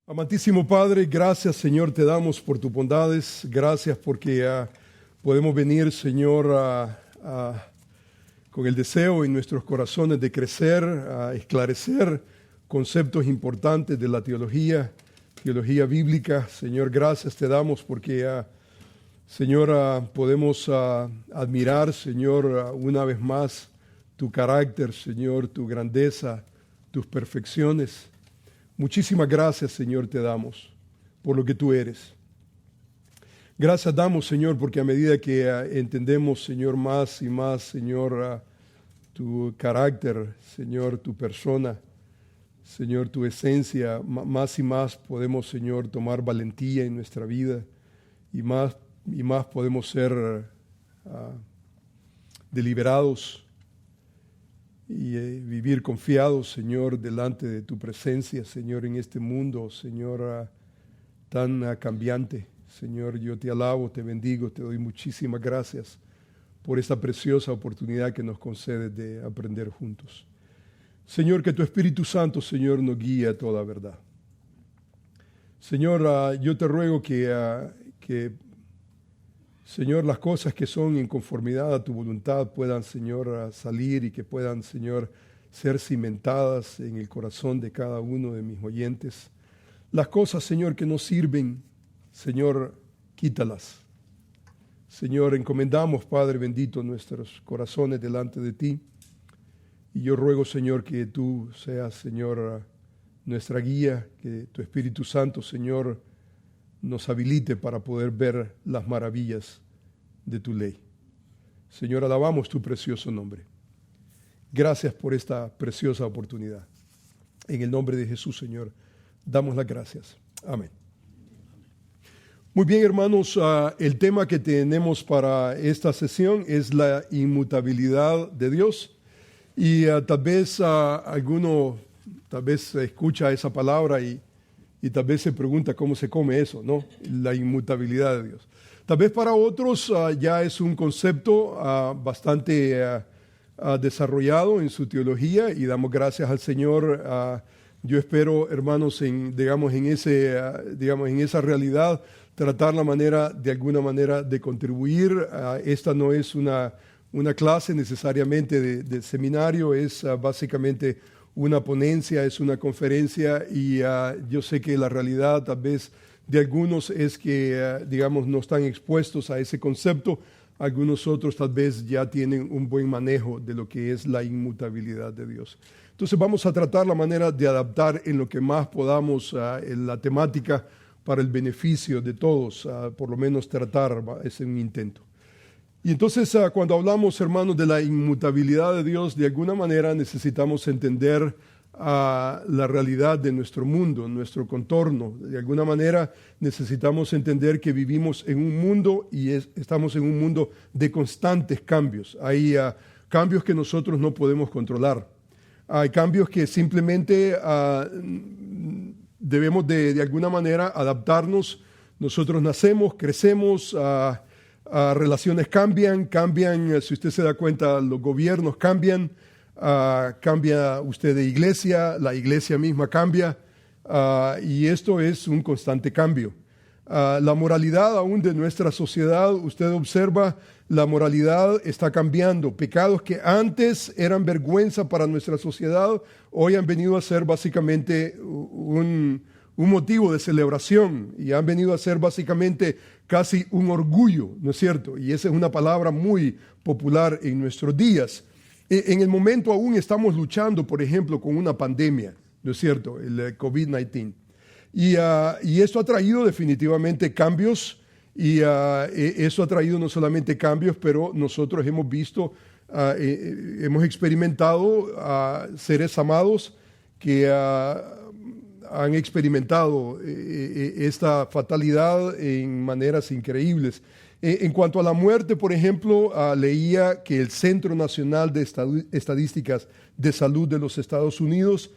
Amantísimo Padre, gracias Señor te damos por tus bondades, gracias porque podemos venir Señor con el deseo en nuestros corazones de crecer, a esclarecer conceptos importantes de la teología bíblica. Señor, gracias te damos porque Señor podemos admirar Señor una vez más tu carácter, Señor, tu grandeza, tus perfecciones. Muchísimas gracias, Señor, te damos por lo que tú eres. Gracias damos, Señor, porque a medida que entendemos, Señor, más y más, Señor, tu carácter, Señor, tu persona, Señor, tu esencia, más y más podemos, Señor, tomar valentía en nuestra vida y más podemos ser deliberados y vivir confiados, Señor, delante de tu presencia, Señor, en este mundo, Señor, tan cambiante. Señor, yo te alabo, te bendigo, te doy muchísimas gracias por esta preciosa oportunidad que nos concedes de aprender juntos. Señor, que tu Espíritu Santo, Señor, nos guíe a toda verdad. Señor, yo te ruego que Señor, las cosas que son en conformidad a tu voluntad puedan, Señor, salir y que puedan, Señor, ser cimentadas en el corazón de cada uno de mis oyentes. Las cosas, Señor, que no sirven, Señor, quítalas. Señor, encomendamos, Padre bendito, nuestros corazones delante de ti. Y yo ruego, Señor, que tú seas, Señor, nuestra guía, que tu Espíritu Santo, Señor, nos habilite para poder ver las maravillas de tu ley. Señor, alabamos tu precioso nombre. Gracias por esta preciosa oportunidad. En el nombre de Jesús, Señor, damos las gracias. Amén. Muy bien, hermanos, el tema que tenemos para esta sesión es la inmutabilidad de Dios. Y tal vez alguno escucha esa palabra y tal vez se pregunta cómo se come eso, ¿no? La inmutabilidad de Dios. Tal vez para otros ya es un concepto bastante desarrollado en su teología y damos gracias al Señor. Yo espero, hermanos, en esa realidad, tratar de alguna manera de contribuir. Esta no es una clase necesariamente de seminario, es básicamente una ponencia, es una conferencia y yo sé que la realidad tal vez de algunos es que, no están expuestos a ese concepto. Algunos otros tal vez ya tienen un buen manejo de lo que es la inmutabilidad de Dios. Entonces vamos a tratar la manera de adaptar en lo que más podamos en la temática para el beneficio de todos, por lo menos tratar, es un intento. Y entonces cuando hablamos, hermanos, de la inmutabilidad de Dios, de alguna manera necesitamos entender la realidad de nuestro mundo, nuestro contorno. De alguna manera necesitamos entender que vivimos en un mundo y estamos en un mundo de constantes cambios. Hay cambios que nosotros no podemos controlar. Hay cambios que simplemente debemos de alguna manera adaptarnos. Nosotros nacemos, crecemos, relaciones cambian, si usted se da cuenta, los gobiernos cambian, cambia usted de iglesia, la iglesia misma cambia, y esto es un constante cambio. La moralidad aún de nuestra sociedad, usted observa, la moralidad está cambiando. Pecados que antes eran vergüenza para nuestra sociedad, hoy han venido a ser básicamente un motivo de celebración y han venido a ser básicamente casi un orgullo, ¿no es cierto? Y esa es una palabra muy popular en nuestros días. En el momento aún estamos luchando, por ejemplo, con una pandemia, ¿no es cierto? El COVID-19. Y esto ha traído definitivamente cambios y eso ha traído no solamente cambios, pero nosotros hemos visto, hemos experimentado seres amados que han experimentado esta fatalidad en maneras increíbles. En cuanto a la muerte, por ejemplo, leía que el Centro Nacional de Estadísticas de Salud de los Estados Unidos,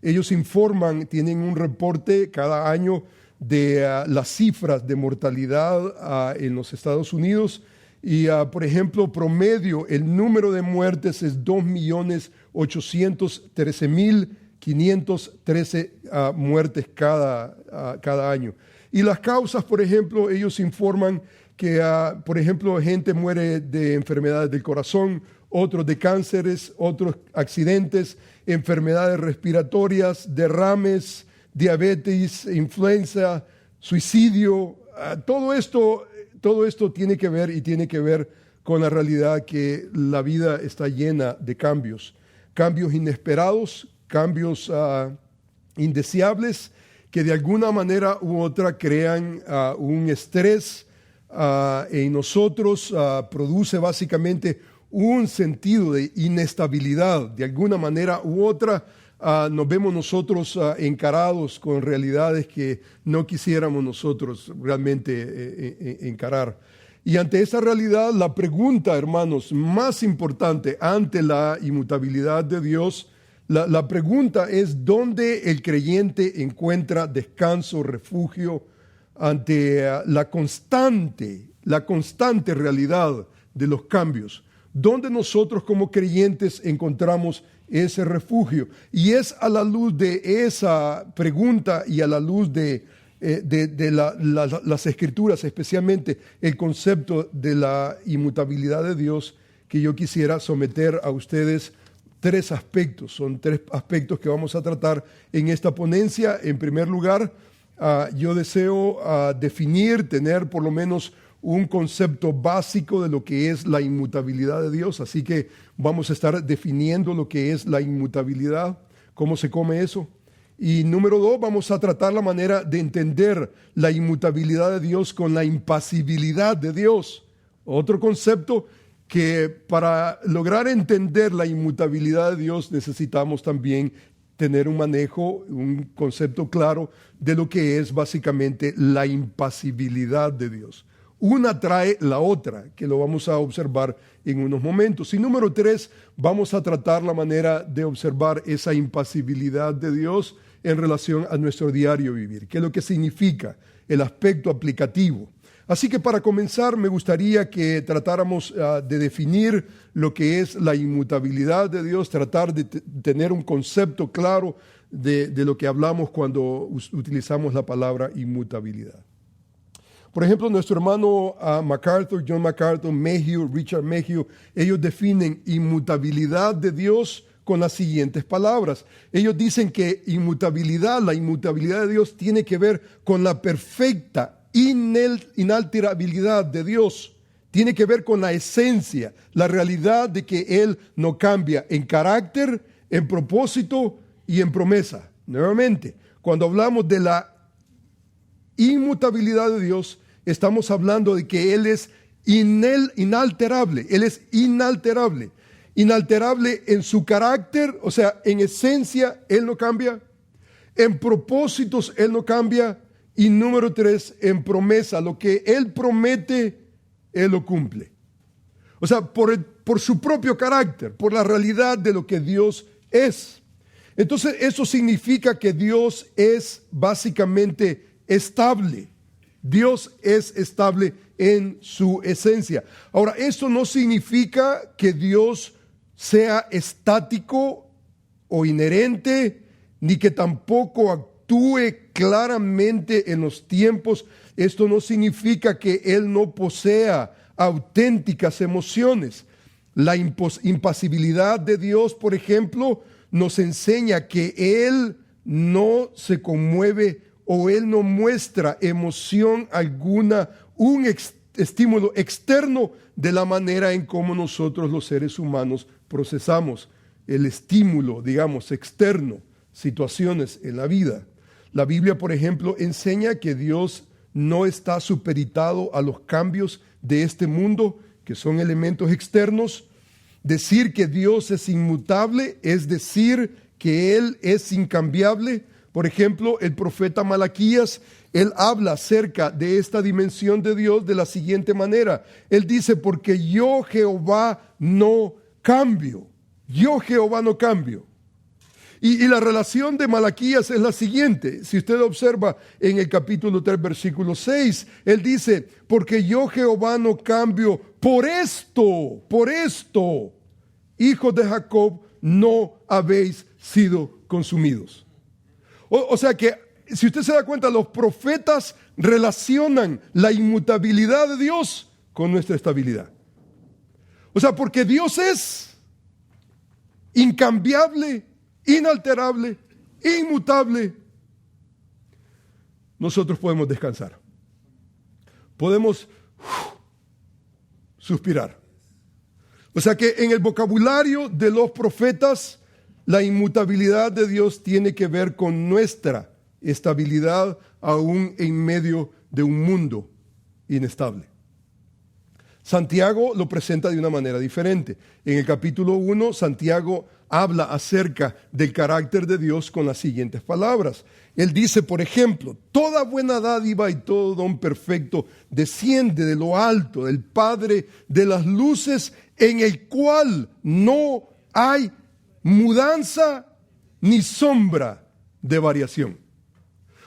ellos informan, tienen un reporte cada año de las cifras de mortalidad en los Estados Unidos y, por ejemplo, promedio, el número de muertes es 2.813.000 513 muertes cada año. Y las causas, por ejemplo, ellos informan que, por ejemplo, gente muere de enfermedades del corazón, otros de cánceres, otros accidentes, enfermedades respiratorias, derrames, diabetes, influenza, suicidio. Todo esto tiene que ver con la realidad que la vida está llena de cambios inesperados, cambios indeseables, que de alguna manera u otra crean un estrés en nosotros, produce básicamente un sentido de inestabilidad. De alguna manera u otra nos vemos nosotros encarados con realidades que no quisiéramos nosotros realmente encarar. Y ante esa realidad, la pregunta, hermanos, más importante ante la inmutabilidad de Dios, la pregunta es: ¿dónde el creyente encuentra descanso, refugio ante la constante realidad de los cambios? ¿Dónde nosotros como creyentes encontramos ese refugio? Y es a la luz de esa pregunta y a la luz de las Escrituras, especialmente el concepto de la inmutabilidad de Dios, que yo quisiera someter a ustedes tres aspectos. Son tres aspectos que vamos a tratar en esta ponencia. En primer lugar, yo deseo tener por lo menos un concepto básico de lo que es la inmutabilidad de Dios. Así que vamos a estar definiendo lo que es la inmutabilidad, cómo se come eso. Y número 2, vamos a tratar la manera de entender la inmutabilidad de Dios con la impasibilidad de Dios. Otro concepto que para lograr entender la inmutabilidad de Dios necesitamos también tener un manejo, un concepto claro de lo que es básicamente la impasibilidad de Dios. Una trae la otra, que lo vamos a observar en unos momentos. Y número 3, vamos a tratar la manera de observar esa impasibilidad de Dios en relación a nuestro diario vivir, qué es lo que significa el aspecto aplicativo. Así que para comenzar me gustaría que tratáramos de definir lo que es la inmutabilidad de Dios, tratar de tener un concepto claro de lo que hablamos cuando utilizamos la palabra inmutabilidad. Por ejemplo, nuestro hermano John MacArthur, Richard Mayhew, ellos definen inmutabilidad de Dios con las siguientes palabras. Ellos dicen que la inmutabilidad de Dios tiene que ver con la perfecta inalterabilidad de Dios. Tiene que ver con la esencia, la realidad de que Él no cambia en carácter, en propósito y en promesa. Nuevamente, cuando hablamos de la inmutabilidad de Dios, estamos hablando de que Él es inalterable. Él es inalterable. Inalterable en su carácter, o sea, en esencia Él no cambia. En propósitos Él no cambia. Y número 3, en promesa, lo que Él promete, Él lo cumple. O sea, por su propio carácter, por la realidad de lo que Dios es. Entonces, eso significa que Dios es básicamente estable. Dios es estable en su esencia. Ahora, esto no significa que Dios sea estático o inherente, ni que tampoco actúe claramente en los tiempos. Esto no significa que Él no posea auténticas emociones. La impasibilidad de Dios, por ejemplo, nos enseña que Él no se conmueve o Él no muestra emoción alguna, un estímulo externo de la manera en cómo nosotros los seres humanos procesamos el estímulo, digamos, externo, situaciones en la vida. La Biblia, por ejemplo, enseña que Dios no está supeditado a los cambios de este mundo, que son elementos externos. Decir que Dios es inmutable es decir que Él es incambiable. Por ejemplo, el profeta Malaquías, él habla acerca de esta dimensión de Dios de la siguiente manera. Él dice: porque yo Jehová no cambio. Yo Jehová no cambio. Y la relación de Malaquías es la siguiente. Si usted observa en el capítulo 3, versículo 6, él dice: porque yo Jehová no cambio, por esto, hijos de Jacob, no habéis sido consumidos. O sea que, si usted se da cuenta, los profetas relacionan la inmutabilidad de Dios con nuestra estabilidad. O sea, porque Dios es incambiable, inalterable, inmutable, nosotros podemos descansar. Podemos suspirar. O sea que en el vocabulario de los profetas, la inmutabilidad de Dios tiene que ver con nuestra estabilidad aún en medio de un mundo inestable. Santiago lo presenta de una manera diferente. En el capítulo 1, Santiago habla acerca del carácter de Dios con las siguientes palabras. Él dice, por ejemplo, toda buena dádiva y todo don perfecto desciende de lo alto, del Padre de las luces, en el cual no hay mudanza ni sombra de variación.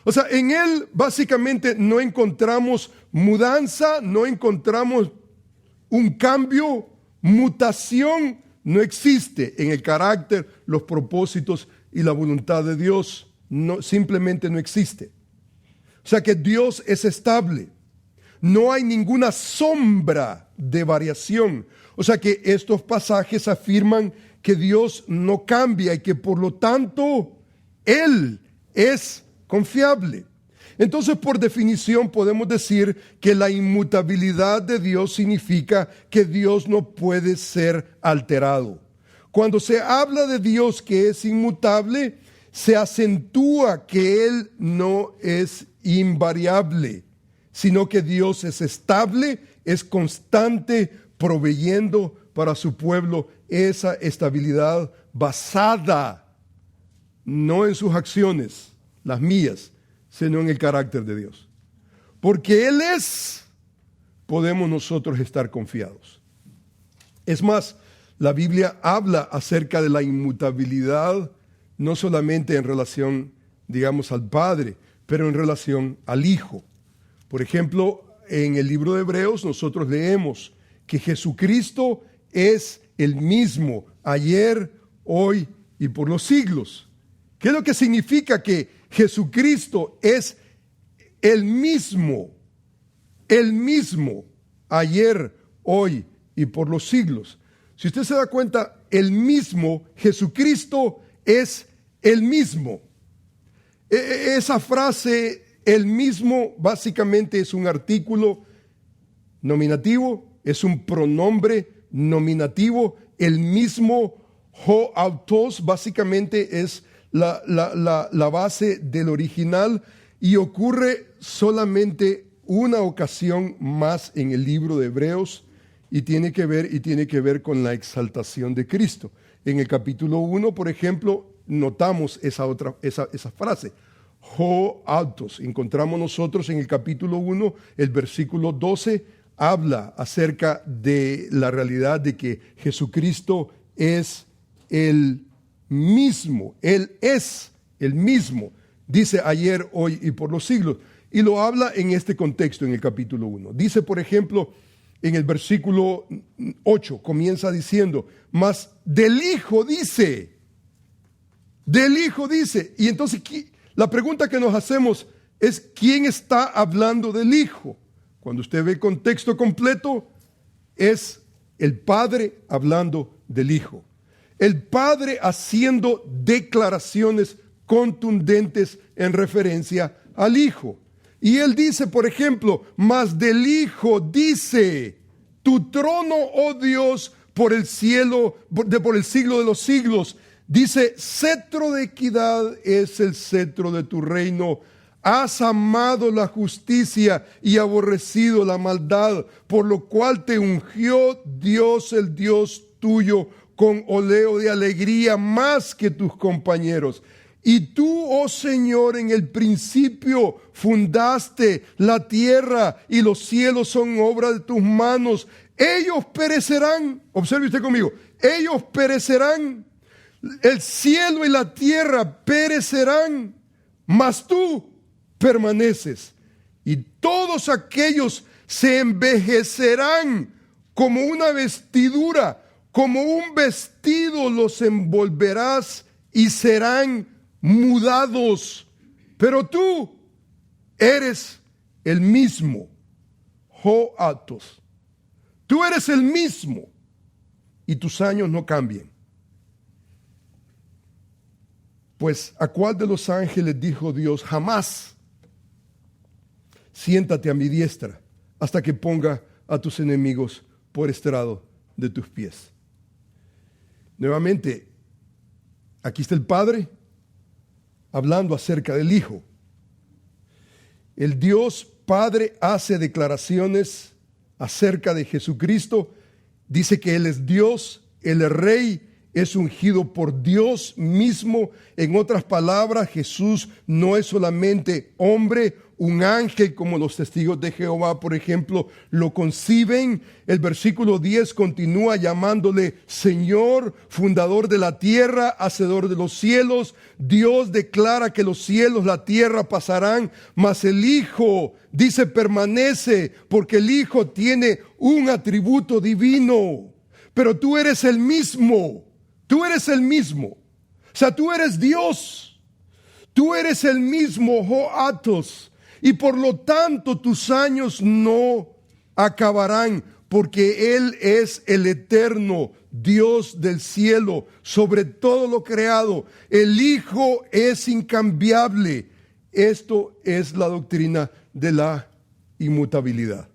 O sea, en Él básicamente no encontramos mudanza, no encontramos un cambio, mutación no existe en el carácter, los propósitos y la voluntad de Dios. No, simplemente no existe. O sea que Dios es estable. No hay ninguna sombra de variación. O sea que estos pasajes afirman que Dios no cambia y que por lo tanto Él es confiable. Entonces, por definición, podemos decir que la inmutabilidad de Dios significa que Dios no puede ser alterado. Cuando se habla de Dios que es inmutable, se acentúa que Él no es invariable, sino que Dios es estable, es constante, proveyendo para su pueblo esa estabilidad basada no en sus acciones, las mías, sino en el carácter de Dios. Porque Él es, podemos nosotros estar confiados. Es más, la Biblia habla acerca de la inmutabilidad, no solamente en relación, digamos, al Padre, pero en relación al Hijo. Por ejemplo, en el libro de Hebreos nosotros leemos que Jesucristo es el mismo ayer, hoy y por los siglos. ¿Qué es lo que significa que Jesucristo es el mismo ayer, hoy y por los siglos? Si usted se da cuenta, el mismo, Jesucristo es el mismo. Esa frase, el mismo, básicamente es un artículo nominativo, es un pronombre nominativo. El mismo, ho autos, básicamente es la base del original, y ocurre solamente una ocasión más en el libro de Hebreos, y tiene que ver con la exaltación de Cristo. En el capítulo 1, por ejemplo, notamos esa frase, ho autos. Encontramos nosotros en el capítulo 1, el versículo 12, habla acerca de la realidad de que Jesucristo es el mismo. Él es el mismo. Dice ayer, hoy y por los siglos. Y lo habla en este contexto, en el capítulo 1. Dice, por ejemplo, en el versículo 8, comienza diciendo, mas del Hijo dice. Y entonces la pregunta que nos hacemos es, ¿quién está hablando del Hijo? Cuando usted ve el contexto completo, es el Padre hablando del Hijo. El Padre haciendo declaraciones contundentes en referencia al Hijo. Y Él dice, por ejemplo, mas del Hijo dice, tu trono, oh Dios, por el siglo de los siglos. Dice, cetro de equidad es el cetro de tu reino. Has amado la justicia y aborrecido la maldad, por lo cual te ungió Dios, el Dios tuyo, con óleo de alegría más que tus compañeros. Y tú, oh Señor, en el principio fundaste la tierra y los cielos son obra de tus manos. Ellos perecerán, observe usted conmigo, ellos perecerán, el cielo y la tierra perecerán, mas tú permaneces. Y todos aquellos se envejecerán como una vestidura, Como un vestido los envolverás y serán mudados. Pero tú eres el mismo, Hoatos. Tú eres el mismo y tus años no cambian. Pues ¿a cuál de los ángeles dijo Dios? Jamás siéntate a mi diestra hasta que ponga a tus enemigos por estrado de tus pies. Nuevamente, aquí está el Padre hablando acerca del Hijo. El Dios Padre hace declaraciones acerca de Jesucristo. Dice que Él es Dios, Él es Rey, es ungido por Dios mismo. En otras palabras, Jesús no es solamente hombre, un ángel como los testigos de Jehová, por ejemplo, lo conciben. El versículo 10 continúa llamándole Señor, fundador de la tierra, hacedor de los cielos. Dios declara que los cielos, la tierra pasarán, mas el Hijo, dice, permanece, porque el Hijo tiene un atributo divino. Pero tú eres el mismo, tú eres el mismo. O sea, tú eres Dios, tú eres el mismo, Hoatos. Y por lo tanto tus años no acabarán, porque Él es el eterno Dios del cielo, sobre todo lo creado. El Hijo es incambiable. Esto es la doctrina de la inmutabilidad.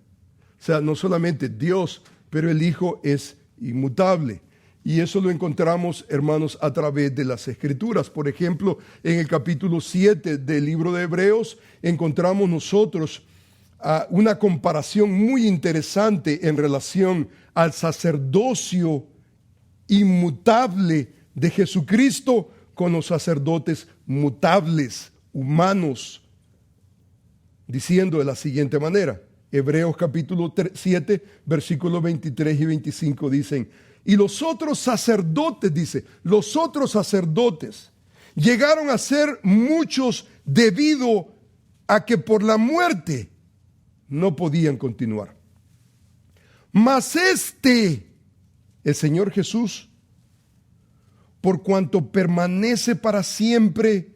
O sea, no solamente Dios, pero el Hijo es inmutable. Y eso lo encontramos, hermanos, a través de las Escrituras. Por ejemplo, en el capítulo 7 del libro de Hebreos, encontramos nosotros una comparación muy interesante en relación al sacerdocio inmutable de Jesucristo con los sacerdotes mutables, humanos, diciendo de la siguiente manera. Hebreos capítulo 7, versículos 23 y 25 dicen: y los otros sacerdotes, dice, los otros sacerdotes llegaron a ser muchos debido a que por la muerte no podían continuar. Mas el Señor Jesús, por cuanto permanece para siempre,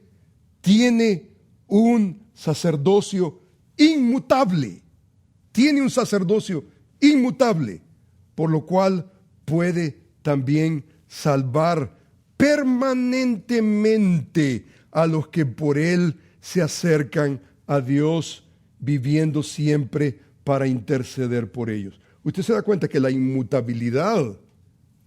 tiene un sacerdocio inmutable. Tiene un sacerdocio inmutable, por lo cual puede también salvar permanentemente a los que por Él se acercan a Dios, viviendo siempre para interceder por ellos. Usted se da cuenta que la inmutabilidad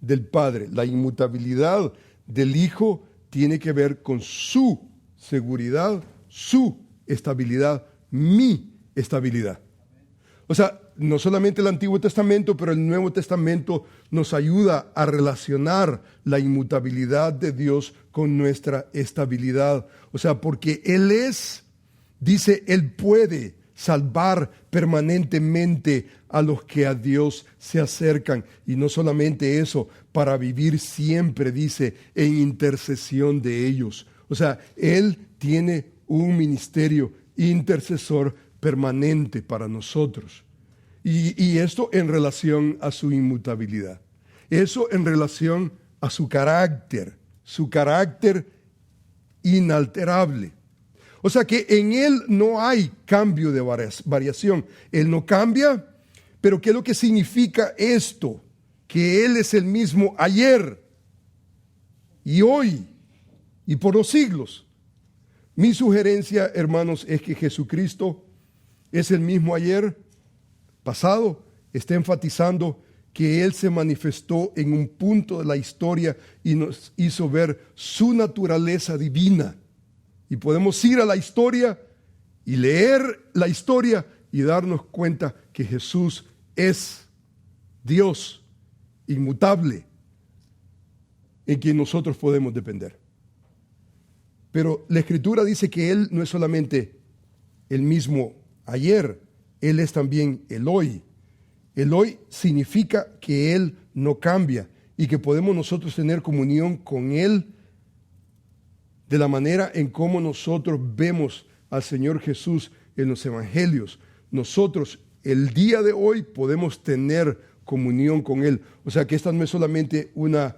del Padre, la inmutabilidad del Hijo, tiene que ver con su seguridad, su estabilidad, mi estabilidad. O sea, no solamente el Antiguo Testamento, pero el Nuevo Testamento nos ayuda a relacionar la inmutabilidad de Dios con nuestra estabilidad. O sea, porque Él dice, Él puede salvar permanentemente a los que a Dios se acercan. Y no solamente eso, para vivir siempre, dice, en intercesión de ellos. O sea, Él tiene un ministerio intercesor permanente para nosotros. Y esto en relación a su inmutabilidad. Eso en relación a su carácter inalterable. O sea que en Él no hay cambio de variación. Él no cambia, pero ¿qué es lo que significa esto? Que Él es el mismo ayer y hoy y por los siglos. Mi sugerencia, hermanos, es que Jesucristo es el mismo ayer, pasado. Está enfatizando que Él se manifestó en un punto de la historia y nos hizo ver su naturaleza divina. Y podemos ir a la historia y leer la historia y darnos cuenta que Jesús es Dios inmutable en quien nosotros podemos depender. Pero la Escritura dice que Él no es solamente el mismo ayer, Él es también el hoy. El hoy significa que Él no cambia y que podemos nosotros tener comunión con Él de la manera en cómo nosotros vemos al Señor Jesús en los evangelios. Nosotros el día de hoy podemos tener comunión con Él. O sea que esta no es solamente una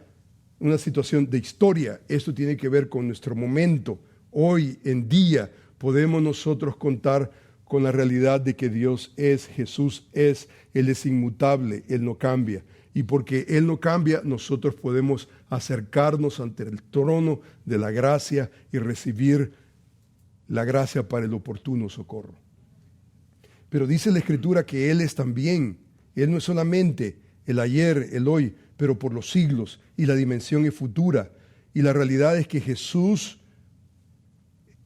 situación de historia, esto tiene que ver con nuestro momento. Hoy en día podemos nosotros contar con la realidad de que Dios es, Jesús es, Él es inmutable, Él no cambia. Y porque Él no cambia, nosotros podemos acercarnos ante el trono de la gracia y recibir la gracia para el oportuno socorro. Pero dice la Escritura que Él es también, Él no es solamente el ayer, el hoy, pero por los siglos, y la dimensión es futura. Y la realidad es que Jesús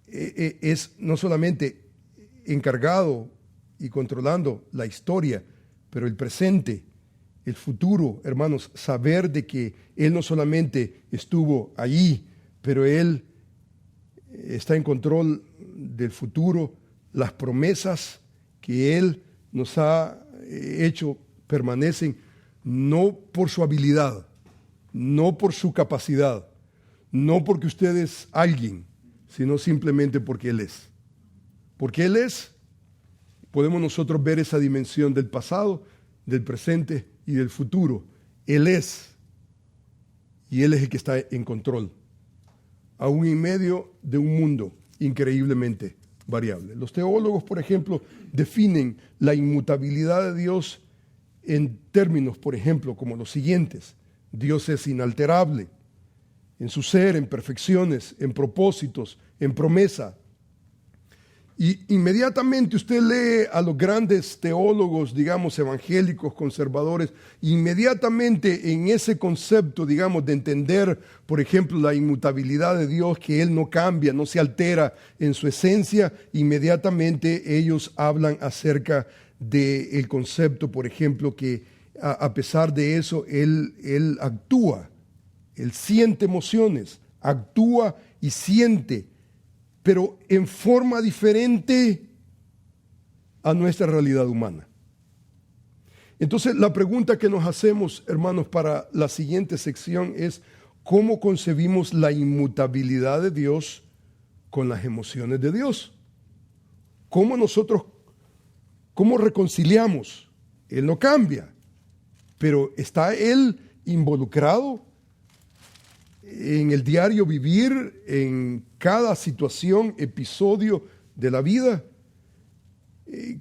es no solamente encargado y controlando la historia, pero el presente, el futuro, hermanos, saber de que Él no solamente estuvo allí, pero Él está en control del futuro, las promesas que Él nos ha hecho permanecen no por su habilidad, no por su capacidad, no porque usted es alguien, sino simplemente porque Él es. Porque Él es, podemos nosotros ver esa dimensión del pasado, del presente y del futuro. Él es, y Él es el que está en control, aún en medio de un mundo increíblemente variable. Los teólogos, por ejemplo, definen la inmutabilidad de Dios en términos, por ejemplo, como los siguientes. Dios es inalterable en su ser, en perfecciones, en propósitos, en promesa. Y inmediatamente usted lee a los grandes teólogos, digamos, evangélicos, conservadores, inmediatamente en ese concepto, digamos, de entender, por ejemplo, la inmutabilidad de Dios, que Él no cambia, no se altera en su esencia, inmediatamente ellos hablan acerca del concepto, por ejemplo, que a pesar de eso, Él actúa, Él siente emociones, actúa y siente, pero en forma diferente a nuestra realidad humana. Entonces, la pregunta que nos hacemos, hermanos, para la siguiente sección es: ¿cómo concebimos la inmutabilidad de Dios con las emociones de Dios? ¿Cómo reconciliamos? Él no cambia, pero ¿está Él involucrado en el diario vivir, en cada situación, episodio de la vida?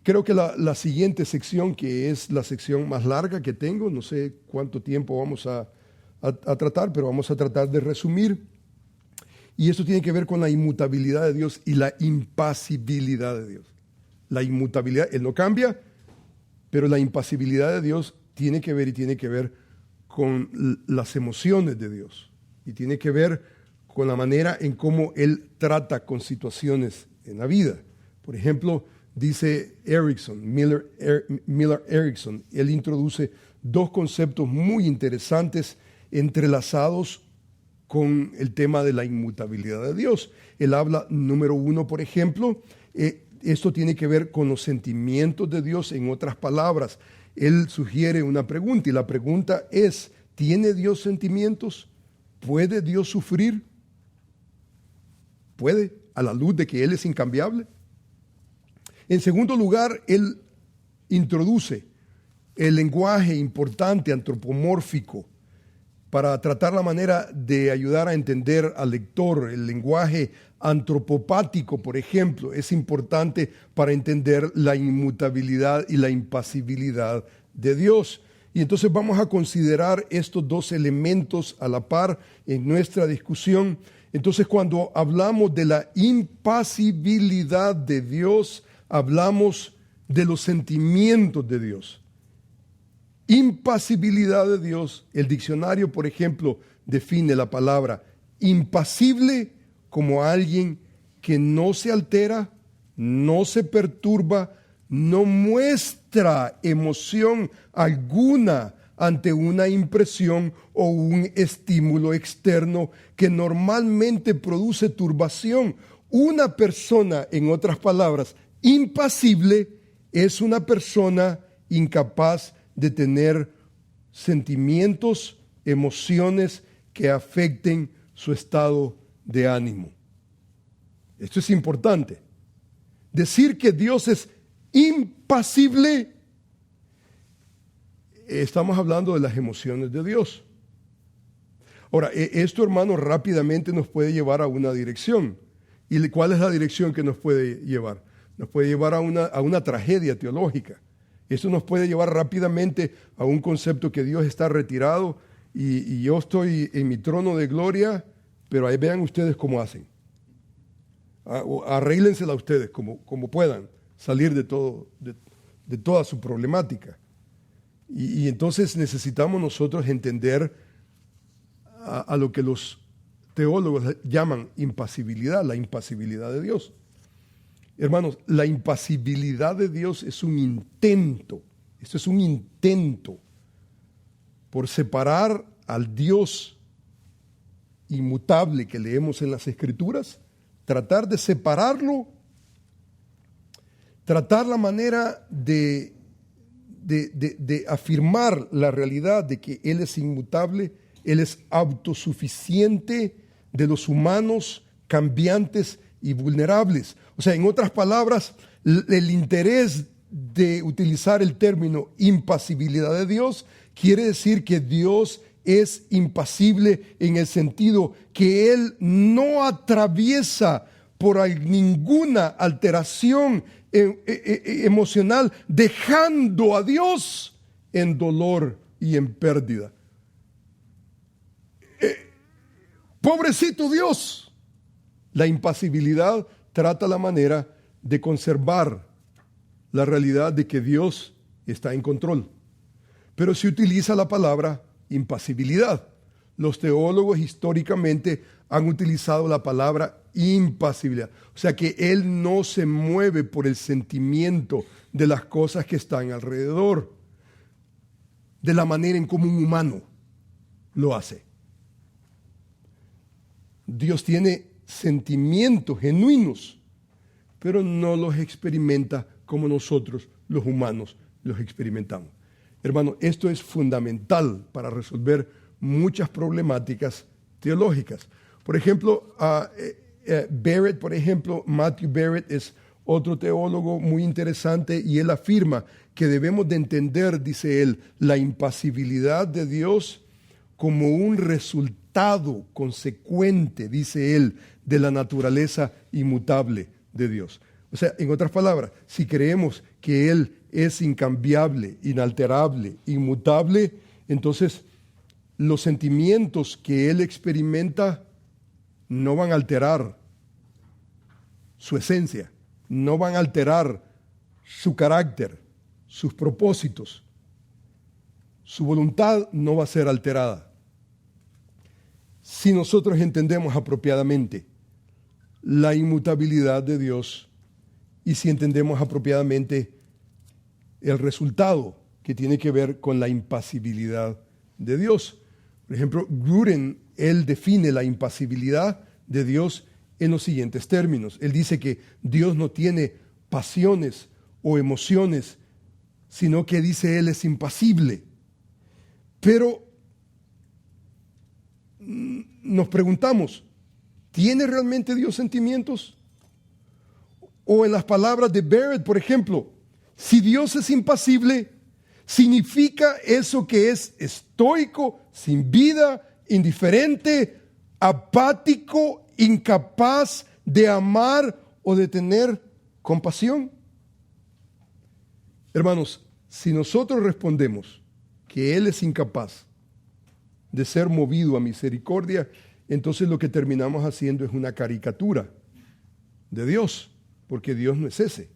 Creo que la siguiente sección, que es la sección más larga que tengo, no sé cuánto tiempo vamos a tratar, pero vamos a tratar de resumir. Y eso tiene que ver con la inmutabilidad de Dios y la impasibilidad de Dios. La inmutabilidad, Él no cambia, pero la impasibilidad de Dios tiene que ver con las emociones de Dios. Y tiene que ver con la manera en cómo Él trata con situaciones en la vida. Por ejemplo, dice Miller Erickson, él introduce dos conceptos muy interesantes entrelazados con el tema de la inmutabilidad de Dios. Él habla, número uno, por ejemplo, esto tiene que ver con los sentimientos de Dios. En otras palabras, él sugiere una pregunta, y la pregunta es: ¿tiene Dios sentimientos? ¿Puede Dios sufrir? ¿Puede, a la luz de que Él es incambiable? En segundo lugar, él introduce el lenguaje importante antropomórfico para tratar la manera de ayudar a entender al lector. El lenguaje antropopático, por ejemplo, es importante para entender la inmutabilidad y la impasibilidad de Dios. Y entonces vamos a considerar estos dos elementos a la par en nuestra discusión. Entonces, cuando hablamos de la impasibilidad de Dios, hablamos de los sentimientos de Dios. Impasibilidad de Dios. El diccionario, por ejemplo, define la palabra impasible como alguien que no se altera, no se perturba, no muestra emoción alguna ante una impresión o un estímulo externo que normalmente produce turbación. Una persona, en otras palabras, impasible, es una persona incapaz de tener sentimientos, emociones que afecten su estado de ánimo. Esto es importante. Decir que Dios es impasible estamos hablando de las emociones de Dios. Ahora, esto, hermano, rápidamente nos puede llevar a una dirección. ¿Y cuál es la dirección que nos puede llevar? Nos puede llevar a una tragedia teológica. Esto nos puede llevar rápidamente a un concepto que Dios está retirado y yo estoy en mi trono de gloria, pero ahí vean ustedes cómo hacen. Arréglensela ustedes como puedan salir de toda su problemática. Y entonces necesitamos nosotros entender a lo que los teólogos llaman impasibilidad, la impasibilidad de Dios. Hermanos, la impasibilidad de Dios es un intento, esto es un intento por separar al Dios inmutable que leemos en las Escrituras, tratar de separarlo, tratar la manera de afirmar la realidad de que Él es inmutable, Él es autosuficiente de los humanos cambiantes y vulnerables. O sea, en otras palabras, el interés de utilizar el término impasibilidad de Dios quiere decir que Dios es impasible en el sentido que Él no atraviesa por ninguna alteración emocional, dejando a Dios en dolor y en pérdida. Pobrecito Dios. La impasibilidad trata la manera de conservar la realidad de que Dios está en control. Pero se utiliza la palabra impasibilidad. Los teólogos históricamente han utilizado la palabra impasibilidad. O sea que Él no se mueve por el sentimiento de las cosas que están alrededor, de la manera en como un humano lo hace. Dios tiene sentimientos genuinos, pero no los experimenta como nosotros, los humanos, los experimentamos. Hermano, esto es fundamental para resolver muchas problemáticas teológicas. Por ejemplo, Barrett, Matthew Barrett es otro teólogo muy interesante y él afirma que debemos de entender, dice él, la impasibilidad de Dios como un resultado consecuente, dice él, de la naturaleza inmutable de Dios. O sea, en otras palabras, si creemos que Él es incambiable, inalterable, inmutable, entonces los sentimientos que Él experimenta no van a alterar su esencia, no van a alterar su carácter, sus propósitos. Su voluntad no va a ser alterada. Si nosotros entendemos apropiadamente la inmutabilidad de Dios y si entendemos apropiadamente el resultado que tiene que ver con la impasibilidad de Dios. Por ejemplo, Gruden, él define la impasibilidad de Dios en los siguientes términos. Él dice que Dios no tiene pasiones o emociones, sino que dice él es impasible. Pero nos preguntamos, ¿tiene realmente Dios sentimientos? O en las palabras de Barrett, por ejemplo, si Dios es impasible, ¿significa eso que es estoico, sin vida, indiferente, apático, incapaz de amar o de tener compasión? Hermanos, si nosotros respondemos que Él es incapaz de ser movido a misericordia, entonces lo que terminamos haciendo es una caricatura de Dios, porque Dios no es ese.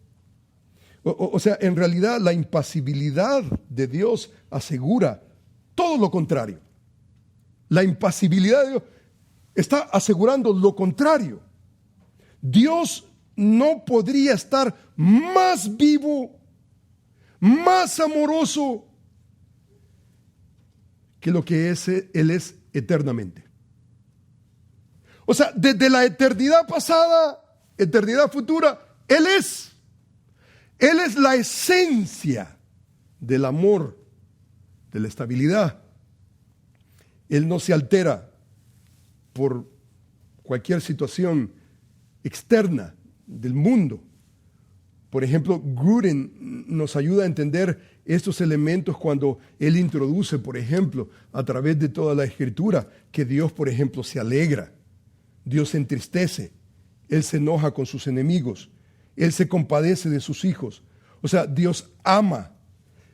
O sea, en realidad la impasibilidad de Dios asegura todo lo contrario. La impasibilidad de Dios está asegurando lo contrario. Dios no podría estar más vivo, más amoroso que lo que Él es eternamente. O sea, desde la eternidad pasada, eternidad futura, Él es la esencia del amor, de la estabilidad. Él no se altera por cualquier situación externa del mundo, Por ejemplo, Gruden nos ayuda a entender estos elementos cuando él introduce, por ejemplo, a través de toda la Escritura, que Dios, por ejemplo, se alegra, Dios se entristece, Él se enoja con sus enemigos, Él se compadece de sus hijos. O sea, Dios ama.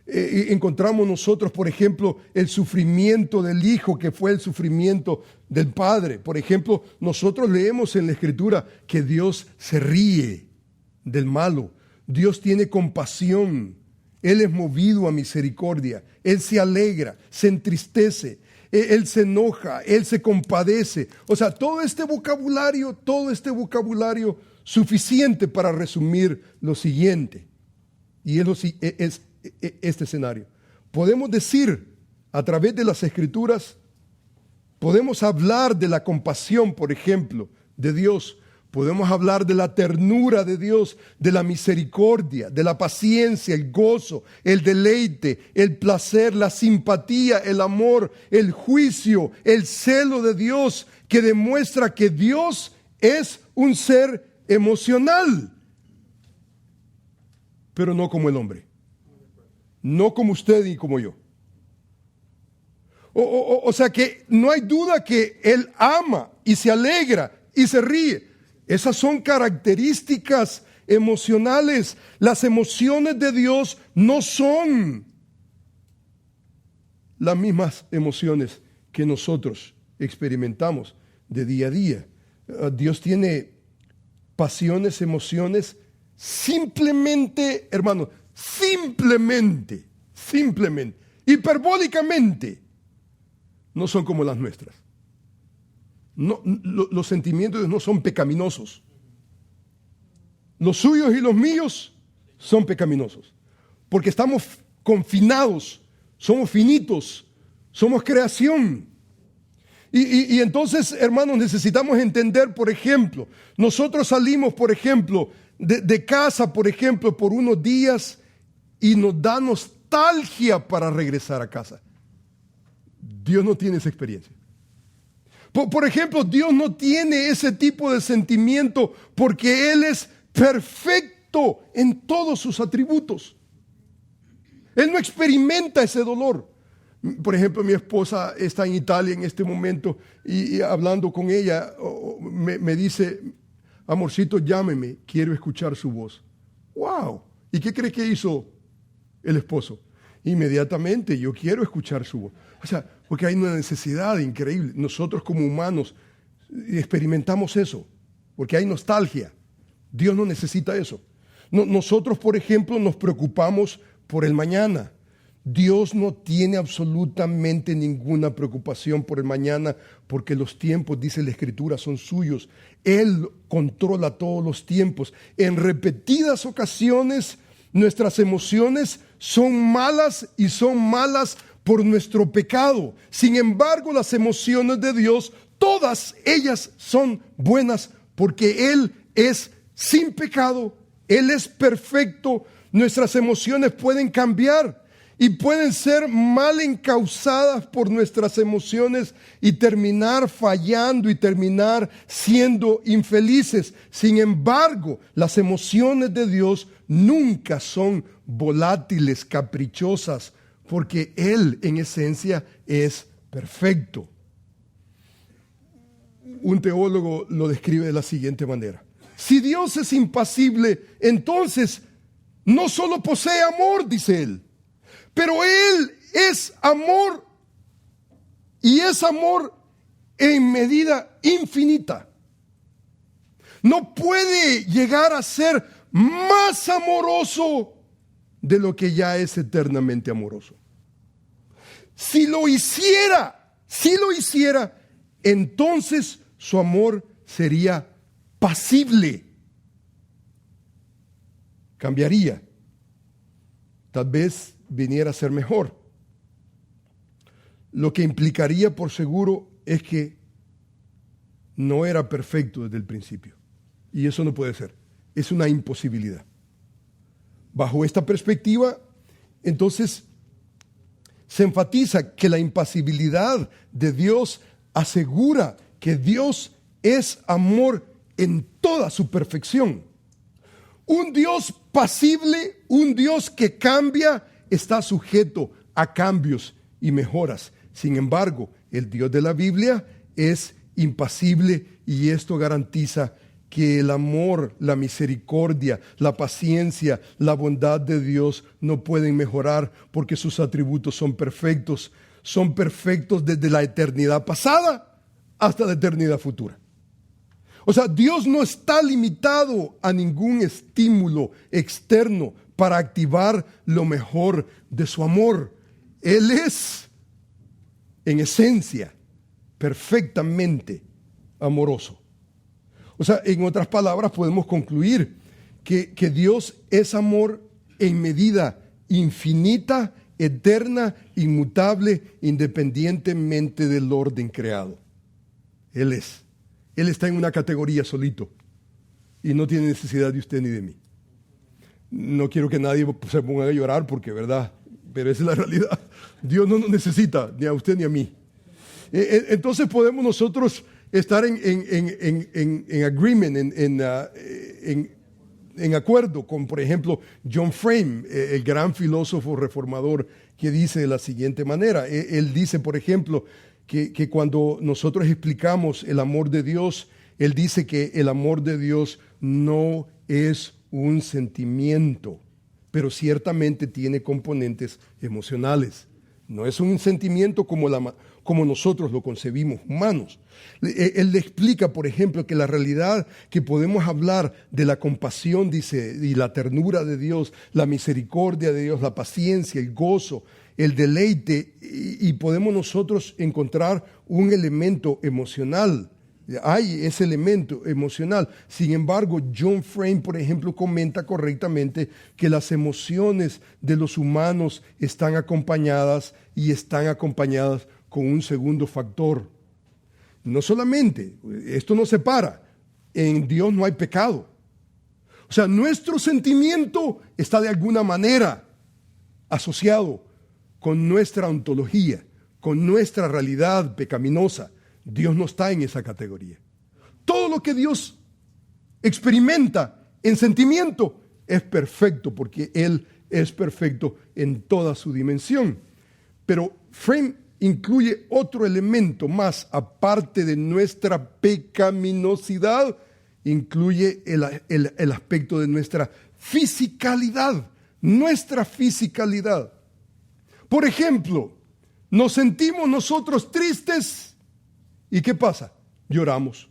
Encontramos nosotros, por ejemplo, el sufrimiento del Hijo, que fue el sufrimiento del Padre. Por ejemplo, nosotros leemos en la Escritura que Dios se ríe del malo. Dios tiene compasión. Él es movido a misericordia. Él se alegra, se entristece. Él se enoja, Él se compadece. O sea, todo este vocabulario suficiente para resumir lo siguiente. Y es este escenario. Podemos decir, a través de las Escrituras, podemos hablar de la compasión, por ejemplo, de Dios. Podemos hablar de la ternura de Dios, de la misericordia, de la paciencia, el gozo, el deleite, el placer, la simpatía, el amor, el juicio, el celo de Dios, que demuestra que Dios es un ser emocional, pero no como el hombre, no como usted y como yo. O sea que no hay duda que Él ama y se alegra y se ríe. Esas son características emocionales. Las emociones de Dios no son las mismas emociones que nosotros experimentamos de día a día. Dios tiene pasiones, emociones, simplemente, hermano, simplemente, hiperbólicamente, no son como las nuestras. No, los sentimientos no son pecaminosos. Los suyos y los míos son pecaminosos. Porque estamos confinados, somos finitos, somos creación. Y entonces, hermanos, necesitamos entender, por ejemplo, nosotros salimos, por ejemplo, de casa, por ejemplo, por unos días y nos da nostalgia para regresar a casa. Dios no tiene esa experiencia. Por ejemplo, Dios no tiene ese tipo de sentimiento porque Él es perfecto en todos sus atributos. Él no experimenta ese dolor. Por ejemplo, mi esposa está en Italia en este momento y hablando con ella me dice, amorcito, llámeme, quiero escuchar su voz. ¡Wow! ¿Y qué cree que hizo el esposo? Inmediatamente, yo quiero escuchar su voz. O sea, porque hay una necesidad increíble. Nosotros como humanos experimentamos eso, porque hay nostalgia. Dios no necesita eso. Nosotros, por ejemplo, nos preocupamos por el mañana. Dios no tiene absolutamente ninguna preocupación por el mañana, porque los tiempos, dice la Escritura, son suyos. Él controla todos los tiempos. En repetidas ocasiones, nuestras emociones son malas y son malas por nuestro pecado. Sin embargo, las emociones de Dios, todas ellas son buenas porque Él es sin pecado, Él es perfecto. Nuestras emociones pueden cambiar y pueden ser mal encausadas por nuestras emociones y terminar fallando y terminar siendo infelices. Sin embargo, las emociones de Dios nunca son volátiles, caprichosas, porque Él en esencia es perfecto. Un teólogo lo describe de la siguiente manera: si Dios es impasible, entonces no solo posee amor, dice él, pero Él es amor, y es amor en medida infinita. No puede llegar a ser más amoroso de lo que ya es eternamente amoroso. Si lo hiciera, entonces su amor sería pasible. Cambiaría. Tal vez viniera a ser mejor. Lo que implicaría, por seguro, es que no era perfecto desde el principio. Y eso no puede ser. Es una imposibilidad. Bajo esta perspectiva, entonces, se enfatiza que la impasibilidad de Dios asegura que Dios es amor en toda su perfección. Un Dios pasible, un Dios que cambia, está sujeto a cambios y mejoras. Sin embargo, el Dios de la Biblia es impasible y esto garantiza que el amor, la misericordia, la paciencia, la bondad de Dios no pueden mejorar porque sus atributos son perfectos. Son perfectos desde la eternidad pasada hasta la eternidad futura. O sea, Dios no está limitado a ningún estímulo externo para activar lo mejor de su amor. Él es, en esencia, perfectamente amoroso. O sea, en otras palabras podemos concluir que Dios es amor en medida infinita, eterna, inmutable, independientemente del orden creado. Él está en una categoría solito y no tiene necesidad de usted ni de mí. No quiero que nadie se ponga a llorar porque, ¿verdad? Pero esa es la realidad. Dios no nos necesita ni a usted ni a mí. Entonces podemos nosotros estar en agreement, en acuerdo con, por ejemplo, John Frame, el gran filósofo reformador, que dice de la siguiente manera. Él dice, por ejemplo, que cuando nosotros explicamos el amor de Dios, él dice que el amor de Dios no es un sentimiento, pero ciertamente tiene componentes emocionales. No es un sentimiento como nosotros lo concebimos, humanos. Él le explica, por ejemplo, que la realidad que podemos hablar de la compasión, dice, y la ternura de Dios, la misericordia de Dios, la paciencia, el gozo, el deleite, y podemos nosotros encontrar un elemento emocional. Hay ese elemento emocional. Sin embargo, John Frame, por ejemplo, comenta correctamente que las emociones de los humanos están acompañadas con un segundo factor. No solamente, esto no separa, en Dios no hay pecado. O sea, nuestro sentimiento está de alguna manera asociado con nuestra ontología, con nuestra realidad pecaminosa. Dios no está en esa categoría. Todo lo que Dios experimenta en sentimiento es perfecto porque Él es perfecto en toda su dimensión. Pero Frame incluye otro elemento más, aparte de nuestra pecaminosidad, incluye el aspecto de nuestra fisicalidad. Nuestra fisicalidad. Por ejemplo, nos sentimos nosotros tristes. ¿Y qué pasa? Lloramos.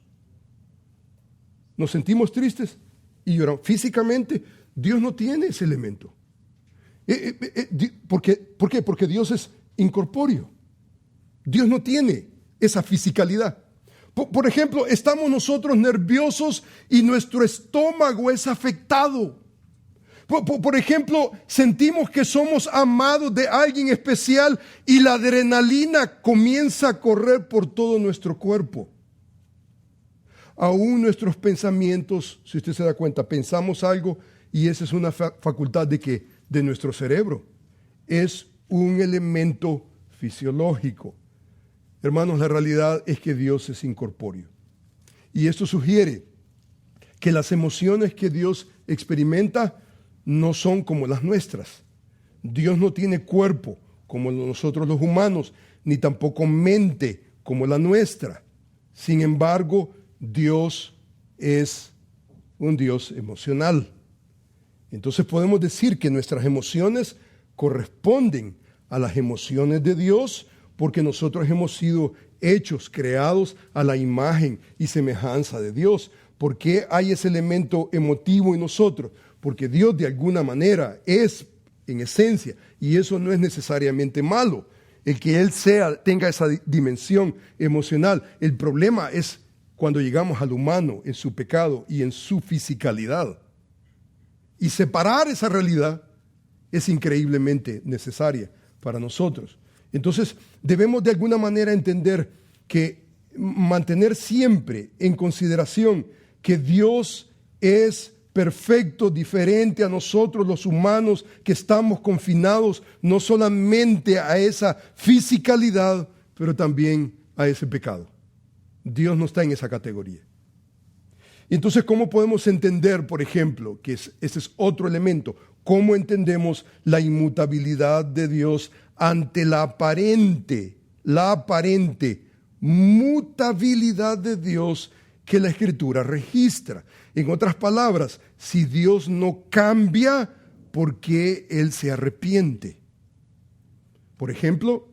Nos sentimos tristes y lloramos. Físicamente, Dios no tiene ese elemento. ¿Por qué? Porque Dios es incorpóreo. Dios no tiene esa fisicalidad. Por ejemplo, estamos nosotros nerviosos y nuestro estómago es afectado. Por ejemplo, sentimos que somos amados de alguien especial y la adrenalina comienza a correr por todo nuestro cuerpo. Aún nuestros pensamientos, si usted se da cuenta, pensamos algo y esa es una facultad de nuestro cerebro. Es un elemento fisiológico. Hermanos, la realidad es que Dios es incorpóreo. Y esto sugiere que las emociones que Dios experimenta no son como las nuestras. Dios no tiene cuerpo como nosotros los humanos, ni tampoco mente como la nuestra. Sin embargo, Dios es un Dios emocional. Entonces podemos decir que nuestras emociones corresponden a las emociones de Dios porque nosotros hemos sido hechos, creados a la imagen y semejanza de Dios. ¿Por qué hay ese elemento emotivo en nosotros? Porque Dios de alguna manera es en esencia, y eso no es necesariamente malo, el que Él tenga esa dimensión emocional. El problema es cuando llegamos al humano en su pecado y en su fisicalidad. Y separar esa realidad es increíblemente necesaria para nosotros. Entonces debemos de alguna manera entender que mantener siempre en consideración que Dios es perfecto, diferente a nosotros los humanos que estamos confinados no solamente a esa fisicalidad, pero también a ese pecado. Dios no está en esa categoría. Y entonces, ¿cómo podemos entender, por ejemplo, que ese es otro elemento? ¿Cómo entendemos la inmutabilidad de Dios ante la aparente mutabilidad de Dios que la Escritura registra? En otras palabras, si Dios no cambia, ¿por qué Él se arrepiente? Por ejemplo,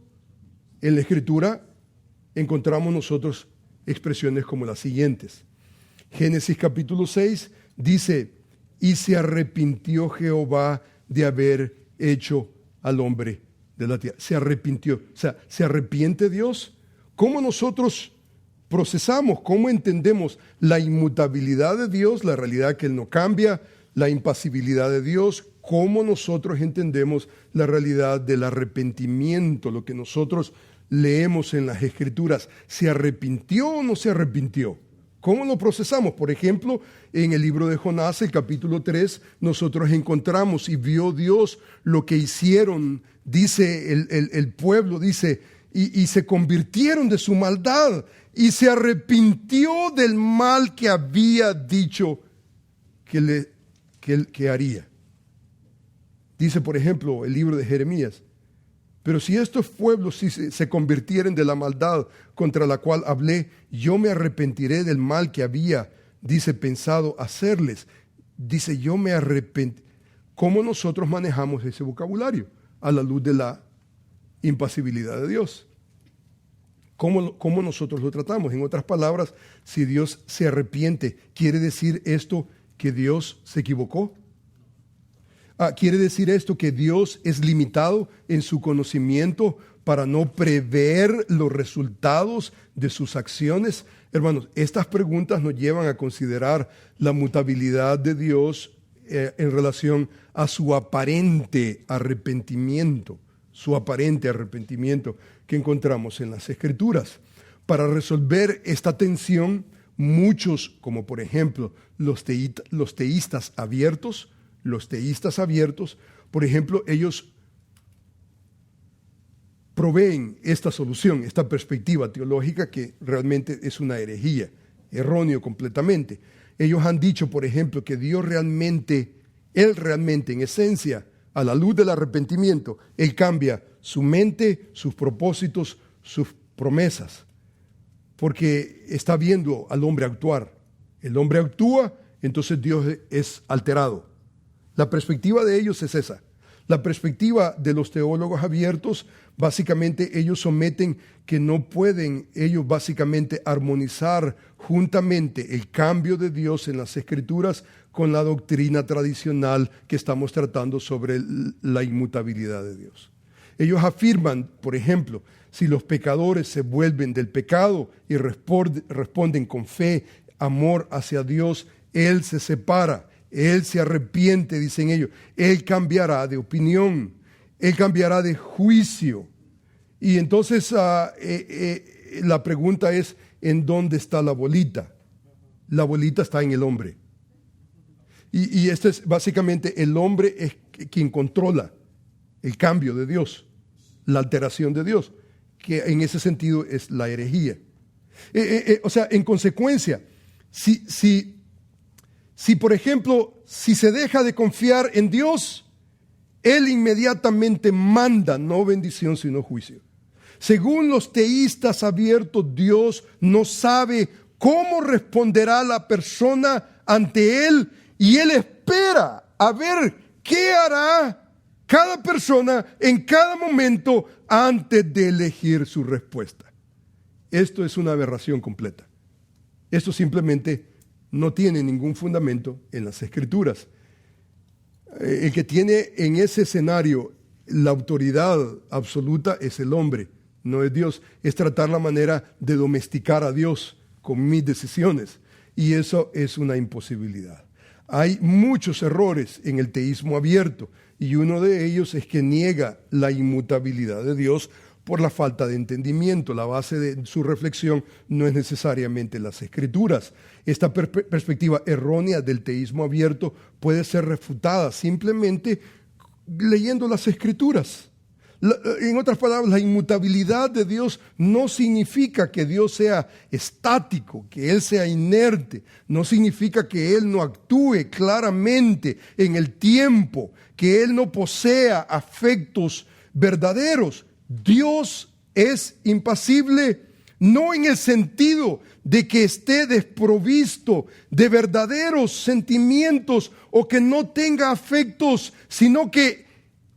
en la Escritura encontramos nosotros expresiones como las siguientes. Génesis capítulo 6 dice: y se arrepintió Jehová de haber hecho al hombre de la tierra. Se arrepintió. O sea, ¿se arrepiente Dios? ¿Cómo nosotros procesamos, cómo entendemos la inmutabilidad de Dios, la realidad que Él no cambia, la impasibilidad de Dios? ¿Cómo nosotros entendemos la realidad del arrepentimiento, lo que nosotros leemos en las Escrituras? ¿Se arrepintió o no se arrepintió? ¿Cómo lo procesamos? Por ejemplo, en el libro de Jonás, el capítulo 3, nosotros encontramos: y vio Dios lo que hicieron, dice el pueblo, dice, y se convirtieron de su maldad, y se arrepintió del mal que había dicho que haría. Dice, por ejemplo, el libro de Jeremías: pero si estos pueblos se convirtieren de la maldad contra la cual hablé, yo me arrepentiré del mal que había, dice, pensado hacerles. Dice, yo me arrepentiré. ¿Cómo nosotros manejamos ese vocabulario a la luz de la impasibilidad de Dios? ¿Cómo nosotros lo tratamos? En otras palabras, si Dios se arrepiente, ¿quiere decir esto que Dios se equivocó? ¿Quiere decir esto que Dios es limitado en su conocimiento para no prever los resultados de sus acciones? Hermanos, estas preguntas nos llevan a considerar la mutabilidad de Dios en relación a su aparente arrepentimiento que encontramos en las Escrituras. Para resolver esta tensión, muchos, como por ejemplo los teístas abiertos, por ejemplo, ellos proveen esta solución, esta perspectiva teológica que realmente es una herejía, erróneo completamente. Ellos han dicho, por ejemplo, que Él realmente en esencia, a la luz del arrepentimiento, Él cambia su mente, sus propósitos, sus promesas, porque está viendo al hombre actuar. El hombre actúa, entonces Dios es alterado. La perspectiva de ellos es esa. La perspectiva de los teólogos abiertos, básicamente ellos someten que no pueden ellos básicamente armonizar juntamente el cambio de Dios en las Escrituras con la doctrina tradicional que estamos tratando sobre la inmutabilidad de Dios. Ellos afirman, por ejemplo, si los pecadores se vuelven del pecado y responden con fe, amor hacia Dios, Él se separa. Él se arrepiente, dicen ellos. Él cambiará de opinión. Él cambiará de juicio. Y entonces la pregunta es, ¿en dónde está la bolita? La bolita está en el hombre. Y este es básicamente, el hombre es quien controla el cambio de Dios, la alteración de Dios, que en ese sentido es la herejía. O sea, en consecuencia, si, por ejemplo, si se deja de confiar en Dios, Él inmediatamente manda no bendición sino juicio. Según los teístas abiertos, Dios no sabe cómo responderá la persona ante Él, y Él espera a ver qué hará cada persona en cada momento antes de elegir su respuesta. Esto es una aberración completa. Esto simplemente no tiene ningún fundamento en las Escrituras. El que tiene en ese escenario la autoridad absoluta es el hombre, no es Dios. Es tratar la manera de domesticar a Dios con mis decisiones, y eso es una imposibilidad. Hay muchos errores en el teísmo abierto, y uno de ellos es que niega la inmutabilidad de Dios por la falta de entendimiento. La base de su reflexión no es necesariamente las Escrituras. Esta perspectiva errónea del teísmo abierto puede ser refutada simplemente leyendo las Escrituras. En otras palabras, la inmutabilidad de Dios no significa que Dios sea estático, que Él sea inerte. No significa que Él no actúe claramente en el tiempo, que Él no posea afectos verdaderos. Dios es impasible, no en el sentido de que esté desprovisto de verdaderos sentimientos o que no tenga afectos, sino que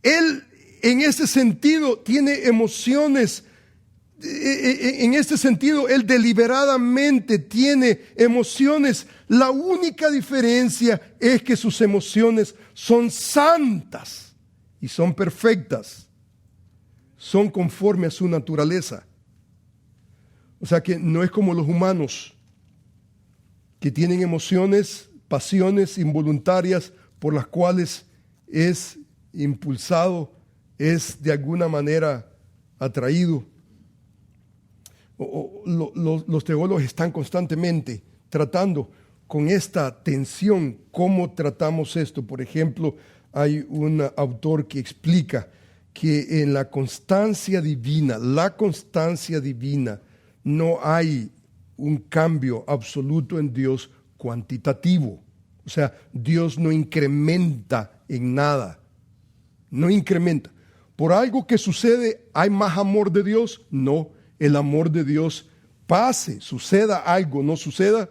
Él en ese sentido tiene emociones. En este sentido, Él deliberadamente tiene emociones. La única diferencia es que sus emociones son santas y son perfectas. Son conforme a su naturaleza. O sea que no es como los humanos, que tienen emociones, pasiones involuntarias por las cuales es impulsado, es de alguna manera atraído. Los teólogos están constantemente tratando con esta tensión cómo tratamos esto. Por ejemplo, hay un autor que explica que en la constancia divina, no hay un cambio absoluto en Dios cuantitativo. O sea, Dios no incrementa en nada. No incrementa. ¿Por algo que sucede hay más amor de Dios? No, el amor de Dios pase, suceda algo, no suceda,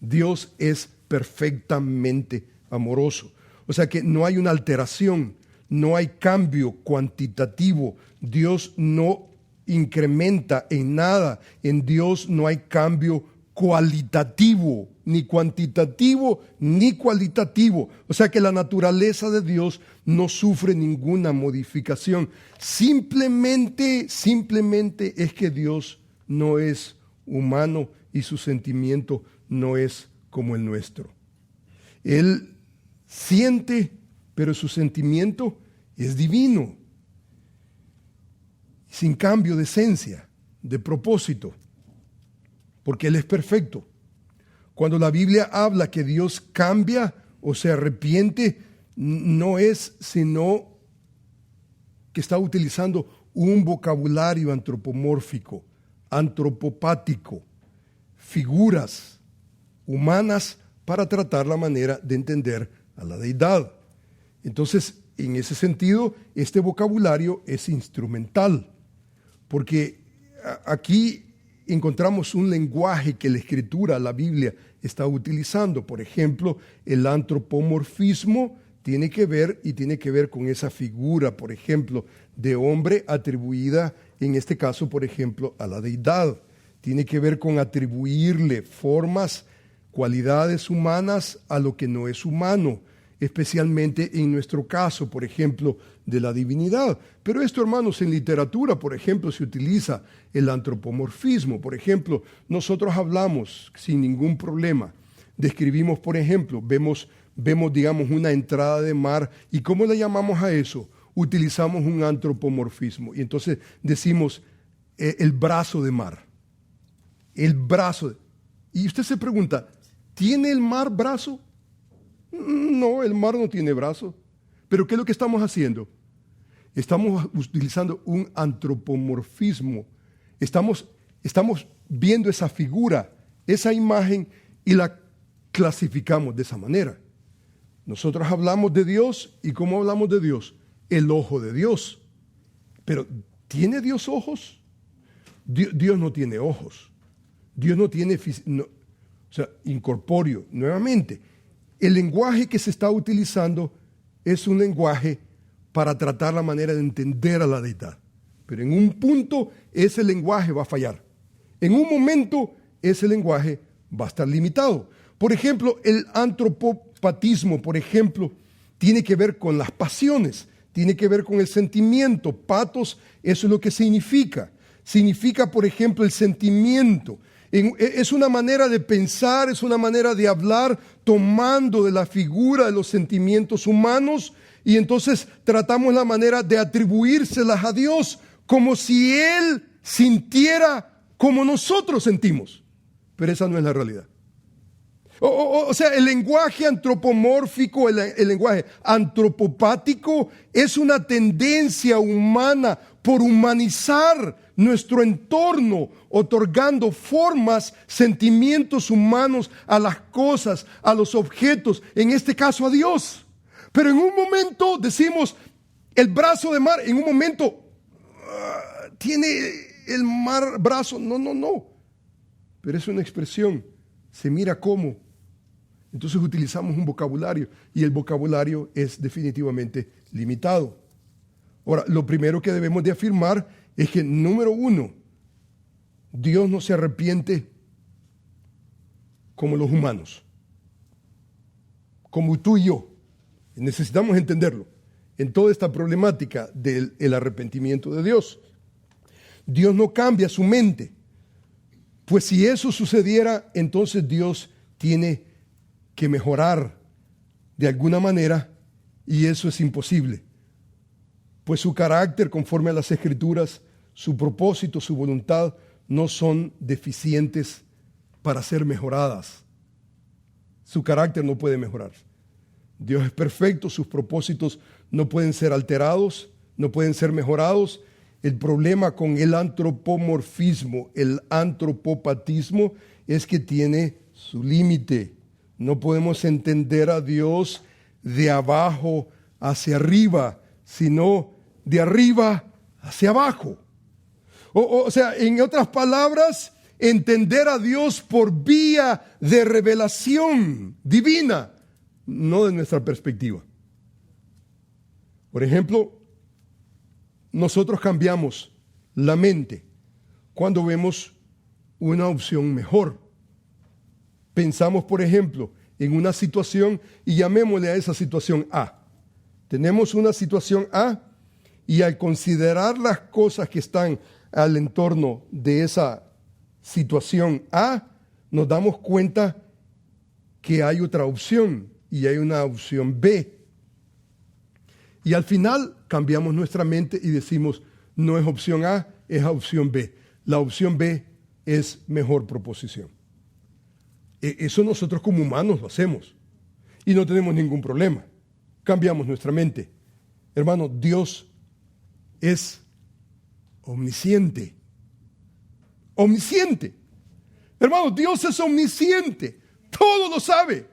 Dios es perfectamente amoroso. O sea que no hay una alteración, no hay cambio cuantitativo. Dios no incrementa en nada. En Dios no hay cambio cualitativo, ni cuantitativo, ni cualitativo. O sea que la naturaleza de Dios no sufre ninguna modificación. Simplemente es que Dios no es humano y su sentimiento no es como el nuestro. Él siente, pero su sentimiento es divino, sin cambio de esencia, de propósito, porque Él es perfecto. Cuando la Biblia habla que Dios cambia o se arrepiente, no es sino que está utilizando un vocabulario antropomórfico, antropopático, figuras humanas para tratar la manera de entender a la deidad. Entonces, en ese sentido, este vocabulario es instrumental, porque aquí encontramos un lenguaje que la Escritura, la Biblia, está utilizando. Por ejemplo, el antropomorfismo tiene que ver con esa figura, por ejemplo, de hombre atribuida, en este caso, por ejemplo, a la deidad. Tiene que ver con atribuirle formas, cualidades humanas a lo que no es humano, especialmente en nuestro caso, por ejemplo, de la divinidad. Pero esto, hermanos, en literatura, por ejemplo, se utiliza el antropomorfismo. Por ejemplo, nosotros hablamos sin ningún problema, describimos, por ejemplo, vemos, digamos, una entrada de mar, ¿y cómo le llamamos a eso? Utilizamos un antropomorfismo, y entonces decimos el brazo de mar. El brazo. Y usted se pregunta, ¿tiene el mar brazo? No, el mar no tiene brazo. ¿Pero qué es lo que estamos haciendo? Estamos utilizando un antropomorfismo. Estamos viendo esa figura, esa imagen, y la clasificamos de esa manera. Nosotros hablamos de Dios, ¿y cómo hablamos de Dios? El ojo de Dios. Pero, ¿tiene Dios ojos? Dios no tiene ojos. Dios no tiene, incorpóreo. Nuevamente, el lenguaje que se está utilizando es un lenguaje para tratar la manera de entender a la deidad. Pero en un punto ese lenguaje va a fallar. En un momento ese lenguaje va a estar limitado. Por ejemplo, el antropopatismo, por ejemplo, tiene que ver con las pasiones, tiene que ver con el sentimiento. Patos, eso es lo que significa. Significa, por ejemplo, el sentimiento. Es una manera de pensar, es una manera de hablar, tomando de la figura de los sentimientos humanos, y entonces tratamos la manera de atribuírselas a Dios, como si Él sintiera como nosotros sentimos. Pero esa no es la realidad. O sea, el lenguaje antropomórfico, el lenguaje antropopático es una tendencia humana por humanizar nuestro entorno, otorgando formas, sentimientos humanos a las cosas, a los objetos, en este caso a Dios. Pero en un momento decimos, el brazo de mar, en un momento tiene el mar brazo. No. Pero es una expresión, se mira cómo. Entonces utilizamos un vocabulario y el vocabulario es definitivamente limitado. Ahora, lo primero que debemos de afirmar es que, número uno, Dios no se arrepiente como los humanos, como tú y yo. Necesitamos entenderlo en toda esta problemática del arrepentimiento de Dios. Dios no cambia su mente, pues si eso sucediera, entonces Dios tiene que mejorar de alguna manera, y eso es imposible, pues su carácter, conforme a las Escrituras, su propósito, su voluntad, no son deficientes para ser mejoradas. Su carácter no puede mejorar. Dios es perfecto, sus propósitos no pueden ser alterados, no pueden ser mejorados. El problema con el antropomorfismo, el antropopatismo, es que tiene su límite. No podemos entender a Dios de abajo hacia arriba, sino de arriba hacia abajo. O sea, en otras palabras, entender a Dios por vía de revelación divina, no de nuestra perspectiva. Por ejemplo, nosotros cambiamos la mente cuando vemos una opción mejor. Pensamos, por ejemplo, en una situación y llamémosle a esa situación A. Tenemos una situación A y al considerar las cosas que están al entorno de esa situación A, nos damos cuenta que hay otra opción y hay una opción B. Y al final cambiamos nuestra mente y decimos, no es opción A, es opción B. La opción B es mejor proposición. Eso nosotros como humanos lo hacemos y no tenemos ningún problema. Cambiamos nuestra mente. Hermano, Dios es omnisciente. Omnisciente. Hermano, Dios es omnisciente. Todo lo sabe.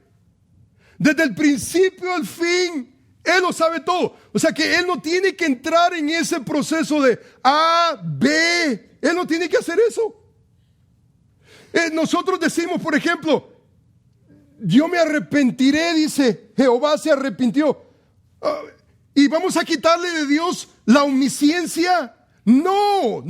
Desde el principio al fin, Él lo sabe todo. O sea que Él no tiene que entrar en ese proceso de A, B. Él no tiene que hacer eso. Nosotros decimos, por ejemplo, yo me arrepentiré, dice, Jehová se arrepintió. ¿Y vamos a quitarle de Dios la omnisciencia? No.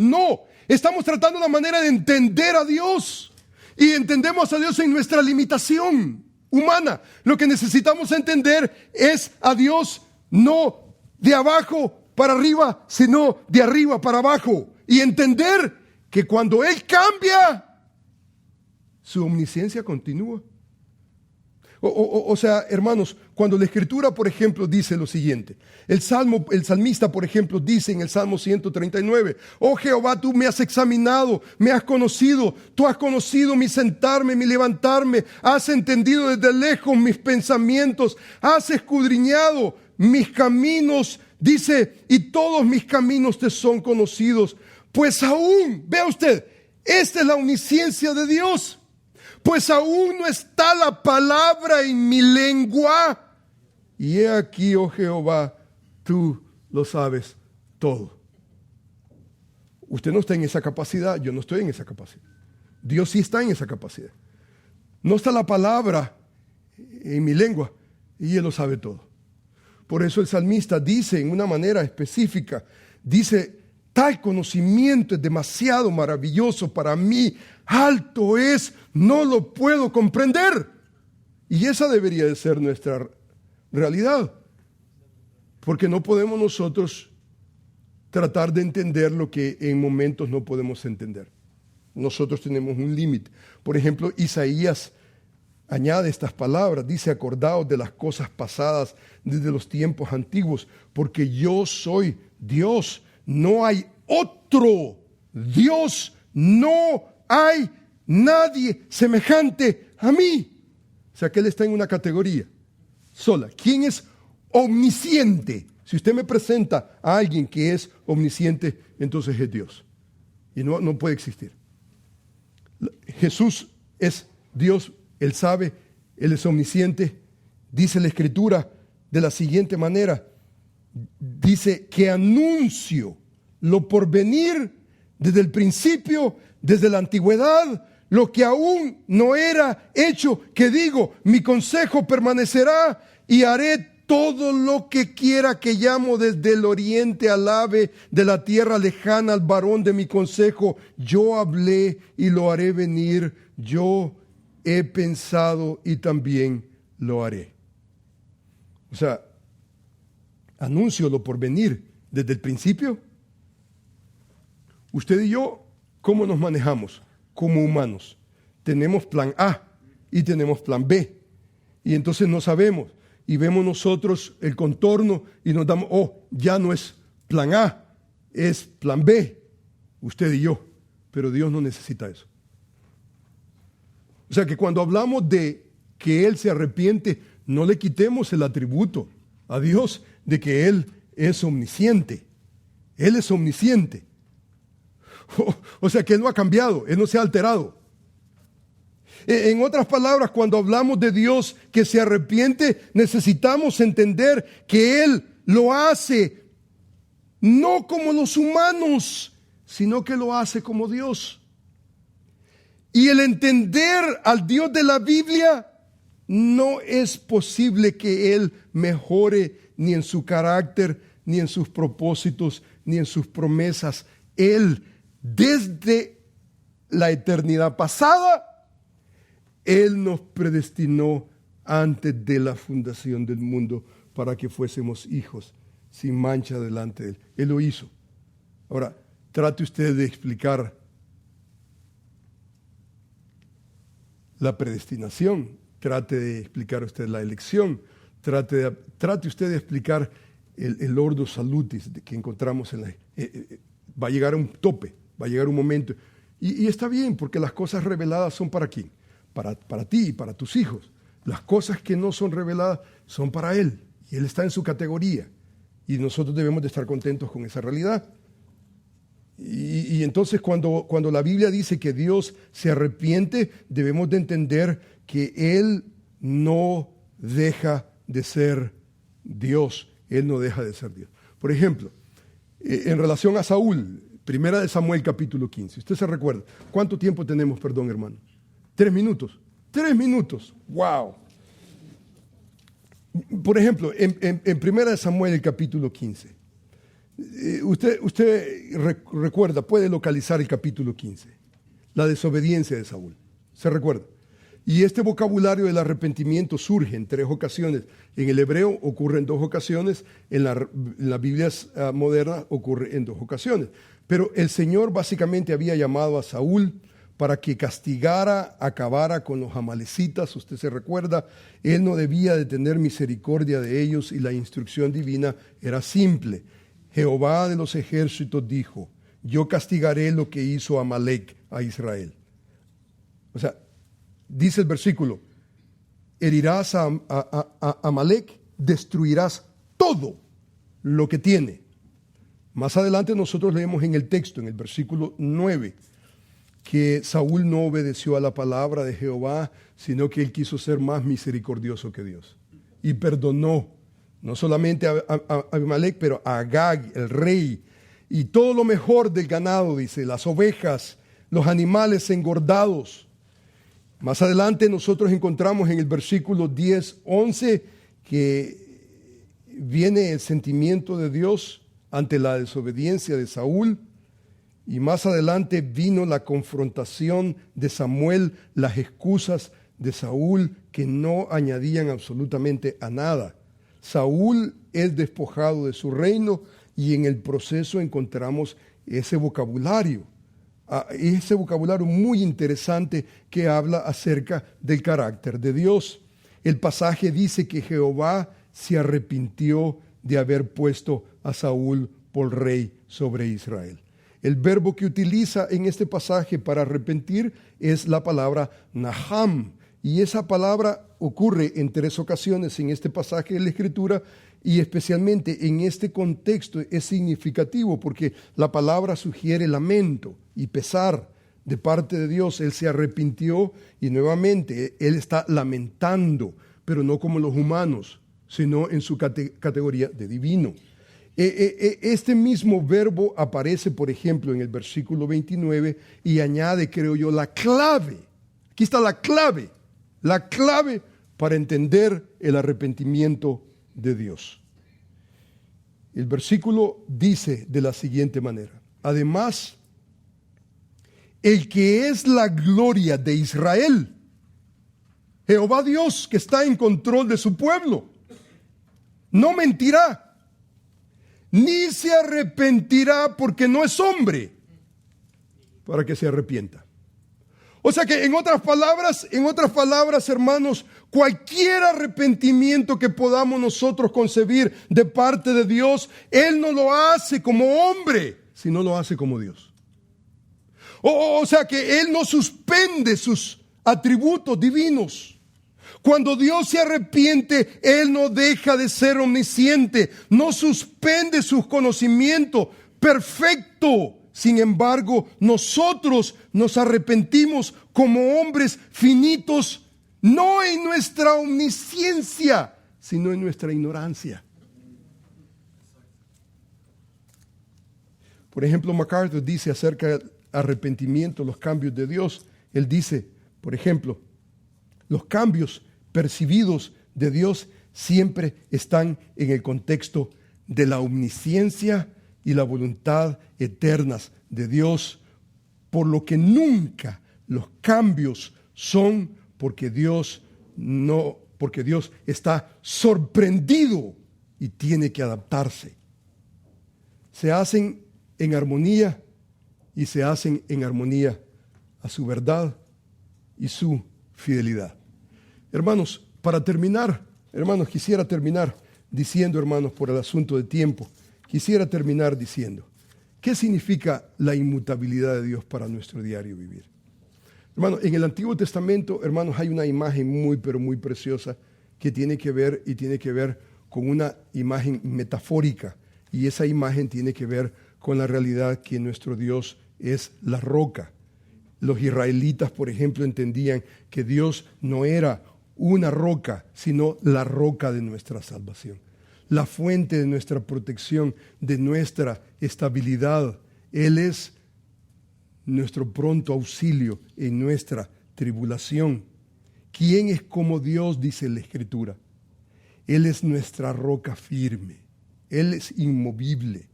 Estamos tratando una manera de entender a Dios. Y entendemos a Dios en nuestra limitación humana. Lo que necesitamos entender es a Dios no de abajo para arriba, sino de arriba para abajo. Y entender que cuando Él cambia, su omnisciencia continúa. O sea, hermanos, cuando la Escritura, por ejemplo, dice lo siguiente. El salmista, por ejemplo, dice en el Salmo 139, oh Jehová, tú me has examinado, me has conocido, tú has conocido mi sentarme, mi levantarme, has entendido desde lejos mis pensamientos, has escudriñado mis caminos, dice, y todos mis caminos te son conocidos. Pues aún, vea usted, esta es la omnisciencia de Dios. Pues aún no está la palabra en mi lengua. Y he aquí, oh Jehová, tú lo sabes todo. Usted no está en esa capacidad, yo no estoy en esa capacidad. Dios sí está en esa capacidad. No está la palabra en mi lengua y Él lo sabe todo. Por eso el salmista dice en una manera específica, dice, tal conocimiento es demasiado maravilloso para mí, alto es, no lo puedo comprender. Y esa debería de ser nuestra realidad, porque no podemos nosotros tratar de entender lo que en momentos no podemos entender. Nosotros tenemos un límite. Por ejemplo, Isaías añade estas palabras, dice, acordaos de las cosas pasadas desde los tiempos antiguos, porque yo soy Dios. No hay otro Dios, no hay nadie semejante a mí. O sea que Él está en una categoría sola. ¿Quién es omnisciente? Si usted me presenta a alguien que es omnisciente, entonces es Dios. Y no puede existir. Jesús es Dios, Él sabe, Él es omnisciente. Dice la Escritura de la siguiente manera. Dice que anuncio lo por venir desde el principio, desde la antigüedad, lo que aún no era hecho, que digo, mi consejo permanecerá y haré todo lo que quiera, que llamo desde el oriente al ave de la tierra lejana al varón de mi consejo. Yo hablé y lo haré venir, yo he pensado y también lo haré. O sea, anuncio lo por venir desde el principio. Usted y yo, ¿cómo nos manejamos como humanos? Tenemos plan A y tenemos plan B. Y entonces no sabemos. Y vemos nosotros el contorno y nos damos, ya no es plan A, es plan B. Usted y yo. Pero Dios no necesita eso. O sea que cuando hablamos de que Él se arrepiente, no le quitemos el atributo a Dios de que Él es omnisciente. Él es omnisciente. O sea que Él no ha cambiado, Él no se ha alterado. En otras palabras, cuando hablamos de Dios que se arrepiente, necesitamos entender que Él lo hace no como los humanos, sino que lo hace como Dios. Y el entender al Dios de la Biblia, no es posible que Él mejore ni en su carácter, ni en sus propósitos, ni en sus promesas. Él, desde la eternidad pasada, Él nos predestinó antes de la fundación del mundo para que fuésemos hijos sin mancha delante de Él. Él lo hizo. Ahora, trate usted de explicar la predestinación, trate de explicar usted la elección, trate usted de explicar el ordo salutis que encontramos en la... va a llegar a un tope, va a llegar un momento. Y está bien, porque las cosas reveladas son para quién. Para ti y para tus hijos. Las cosas que no son reveladas son para Él. Y Él está en su categoría. Y nosotros debemos de estar contentos con esa realidad. Y entonces cuando la Biblia dice que Dios se arrepiente, debemos de entender que Él no deja de ser Dios. Él no deja de ser Dios. Por ejemplo, en relación a Saúl, 1 Samuel capítulo 15. ¿Usted se recuerda? ¿Cuánto tiempo tenemos, perdón, hermano? 3 minutos. 3 minutos. ¡Wow! Por ejemplo, en 1 Samuel el capítulo 15. Usted recuerda, puede localizar el capítulo 15. La desobediencia de Saúl. ¿Se recuerda? Y este vocabulario del arrepentimiento surge en 3 ocasiones. En el hebreo ocurre en 2 ocasiones. En las Biblias modernas ocurre en 2 ocasiones. Pero el Señor básicamente había llamado a Saúl para que castigara, acabara con los amalecitas. Usted se recuerda, Él no debía de tener misericordia de ellos y la instrucción divina era simple. Jehová de los ejércitos dijo, yo castigaré lo que hizo Amalec a Israel. O sea, dice el versículo, herirás a Amalec, destruirás todo lo que tiene. Más adelante nosotros leemos en el texto, en el versículo 9, que Saúl no obedeció a la palabra de Jehová, sino que él quiso ser más misericordioso que Dios. Y perdonó, no solamente a Abimelech, pero a Agag, el rey, y todo lo mejor del ganado, dice, las ovejas, los animales engordados. Más adelante nosotros encontramos en el versículo 10, 11, que viene el sentimiento de Dios ante la desobediencia de Saúl. Y más adelante vino la confrontación de Samuel, las excusas de Saúl que no añadían absolutamente a nada. Saúl es despojado de su reino y en el proceso encontramos ese vocabulario muy interesante que habla acerca del carácter de Dios. El pasaje dice que Jehová se arrepintió de haber puesto a Saúl por rey sobre Israel. El verbo que utiliza en este pasaje para arrepentir es la palabra naham. Y esa palabra ocurre en 3 ocasiones en este pasaje de la Escritura, y especialmente en este contexto es significativo porque la palabra sugiere lamento y pesar de parte de Dios. Él se arrepintió y nuevamente Él está lamentando, pero no como los humanos, sino en su categoría de divino. Este mismo verbo aparece, por ejemplo, en el versículo 29 y añade, creo yo, la clave. Aquí está la clave para entender el arrepentimiento de Dios. El versículo dice de la siguiente manera: además, el que es la gloria de Israel, Jehová Dios, que está en control de su pueblo, no mentirá, ni se arrepentirá, porque no es hombre para que se arrepienta. O sea que en otras palabras, hermanos, cualquier arrepentimiento que podamos nosotros concebir de parte de Dios, Él no lo hace como hombre, sino lo hace como Dios. O sea que Él no suspende sus atributos divinos. Cuando Dios se arrepiente, Él no deja de ser omnisciente, no suspende sus conocimientos, perfecto. Sin embargo, nosotros nos arrepentimos como hombres finitos, no en nuestra omnisciencia, sino en nuestra ignorancia. Por ejemplo, MacArthur dice acerca del arrepentimiento, los cambios de Dios. Él dice, por ejemplo, los cambios percibidos de Dios siempre están en el contexto de la omnisciencia y la voluntad eternas de Dios, por lo que nunca los cambios son porque Dios está sorprendido y tiene que adaptarse. Se hacen en armonía y se hacen en armonía a su verdad y su fidelidad. Hermanos, para terminar, quisiera terminar diciendo, hermanos, por el asunto de tiempo, quisiera terminar diciendo, ¿qué significa la inmutabilidad de Dios para nuestro diario vivir? Hermanos, en el Antiguo Testamento, hermanos, hay una imagen muy, pero muy preciosa que tiene que ver con una imagen metafórica, y esa imagen tiene que ver con la realidad que nuestro Dios es la roca. Los israelitas, por ejemplo, entendían que Dios no era una roca, sino la roca de nuestra salvación, la fuente de nuestra protección, de nuestra estabilidad. Él es nuestro pronto auxilio en nuestra tribulación. ¿Quién es como Dios?, dice la Escritura. Él es nuestra roca firme. Él es inmovible.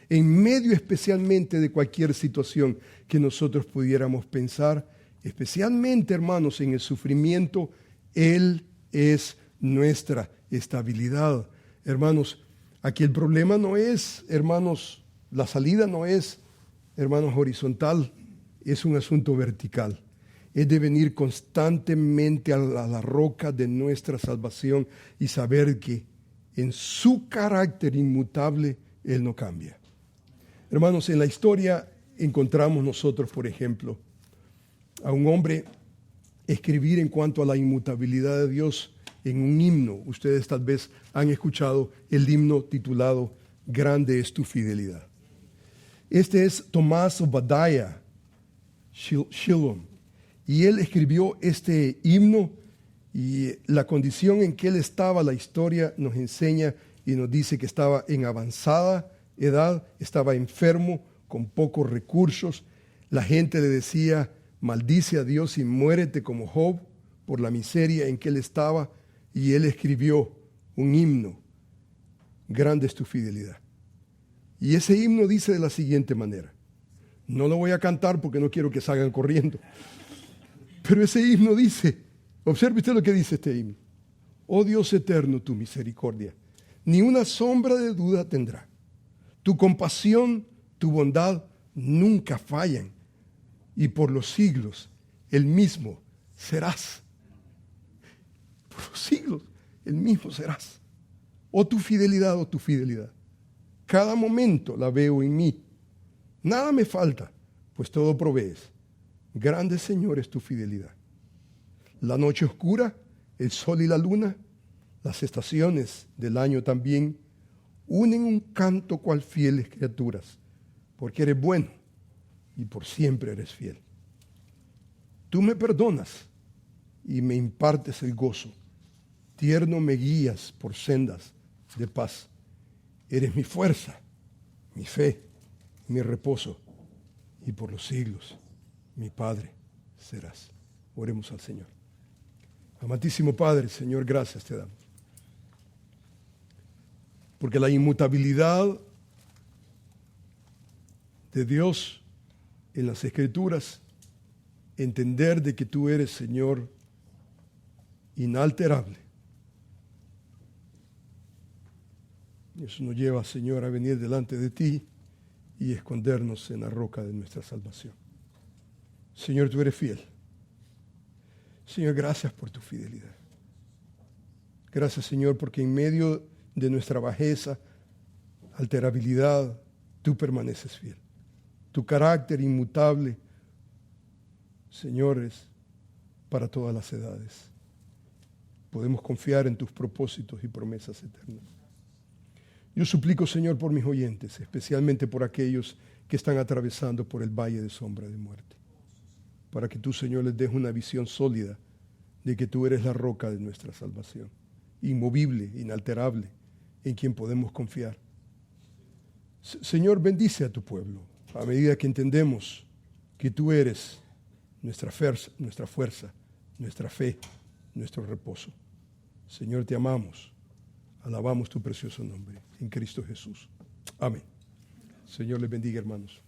En medio especialmente de cualquier situación que nosotros pudiéramos pensar, especialmente, hermanos, en el sufrimiento, Él es nuestra estabilidad. Hermanos, aquí el problema no es, hermanos, la salida no es, hermanos, horizontal, es un asunto vertical. Es de venir constantemente a la roca de nuestra salvación y saber que en su carácter inmutable Él no cambia. Hermanos, en la historia encontramos nosotros, por ejemplo, a un hombre escribir en cuanto a la inmutabilidad de Dios en un himno. Ustedes tal vez han escuchado el himno titulado Grande es tu fidelidad. Este es Tomás Obadiah Shillong, y él escribió este himno, y la condición en que él estaba, la historia nos enseña y nos dice que estaba en avanzada edad, estaba enfermo, con pocos recursos. La gente le decía, maldice a Dios y muérete como Job, por la miseria en que él estaba. Y él escribió un himno, grande es tu fidelidad. Y ese himno dice de la siguiente manera, no lo voy a cantar porque no quiero que salgan corriendo, pero ese himno dice, observe usted lo que dice este himno: oh Dios eterno, tu misericordia ni una sombra de duda tendrá. Tu compasión, tu bondad nunca fallan, y por los siglos el mismo serás. Por los siglos el mismo serás. Oh tu fidelidad, oh tu fidelidad. Cada momento la veo en mí. Nada me falta, pues todo provees. Grande, Señor, es tu fidelidad. La noche oscura El sol y la luna, las estaciones del año también, unen un canto cual fieles criaturas, porque eres bueno y por siempre eres fiel. Tú me perdonas y me impartes el gozo. Tierno me guías por sendas de paz. Eres mi fuerza, mi fe, mi reposo, y por los siglos mi Padre serás. Oremos al Señor. Amantísimo Padre, Señor, gracias te damos. Porque la inmutabilidad de Dios en las Escrituras, entender de que tú eres, Señor, inalterable. Eso nos lleva, Señor, a venir delante de ti y escondernos en la roca de nuestra salvación. Señor, tú eres fiel. Señor, gracias por tu fidelidad. Gracias, Señor, porque en medio de nuestra bajeza, alterabilidad, tú permaneces fiel. Tu carácter inmutable, Señor, es para todas las edades. Podemos confiar en tus propósitos y promesas eternas. Yo suplico, Señor, por mis oyentes, especialmente por aquellos que están atravesando por el valle de sombra de muerte, para que tú, Señor, les des una visión sólida de que tú eres la roca de nuestra salvación, inmovible, inalterable, en quien podemos confiar. Señor, bendice a tu pueblo a medida que entendemos que tú eres nuestra fuerza, nuestra fe, nuestro reposo. Señor, te amamos, alabamos tu precioso nombre en Cristo Jesús. Amén. Señor les bendiga, hermanos.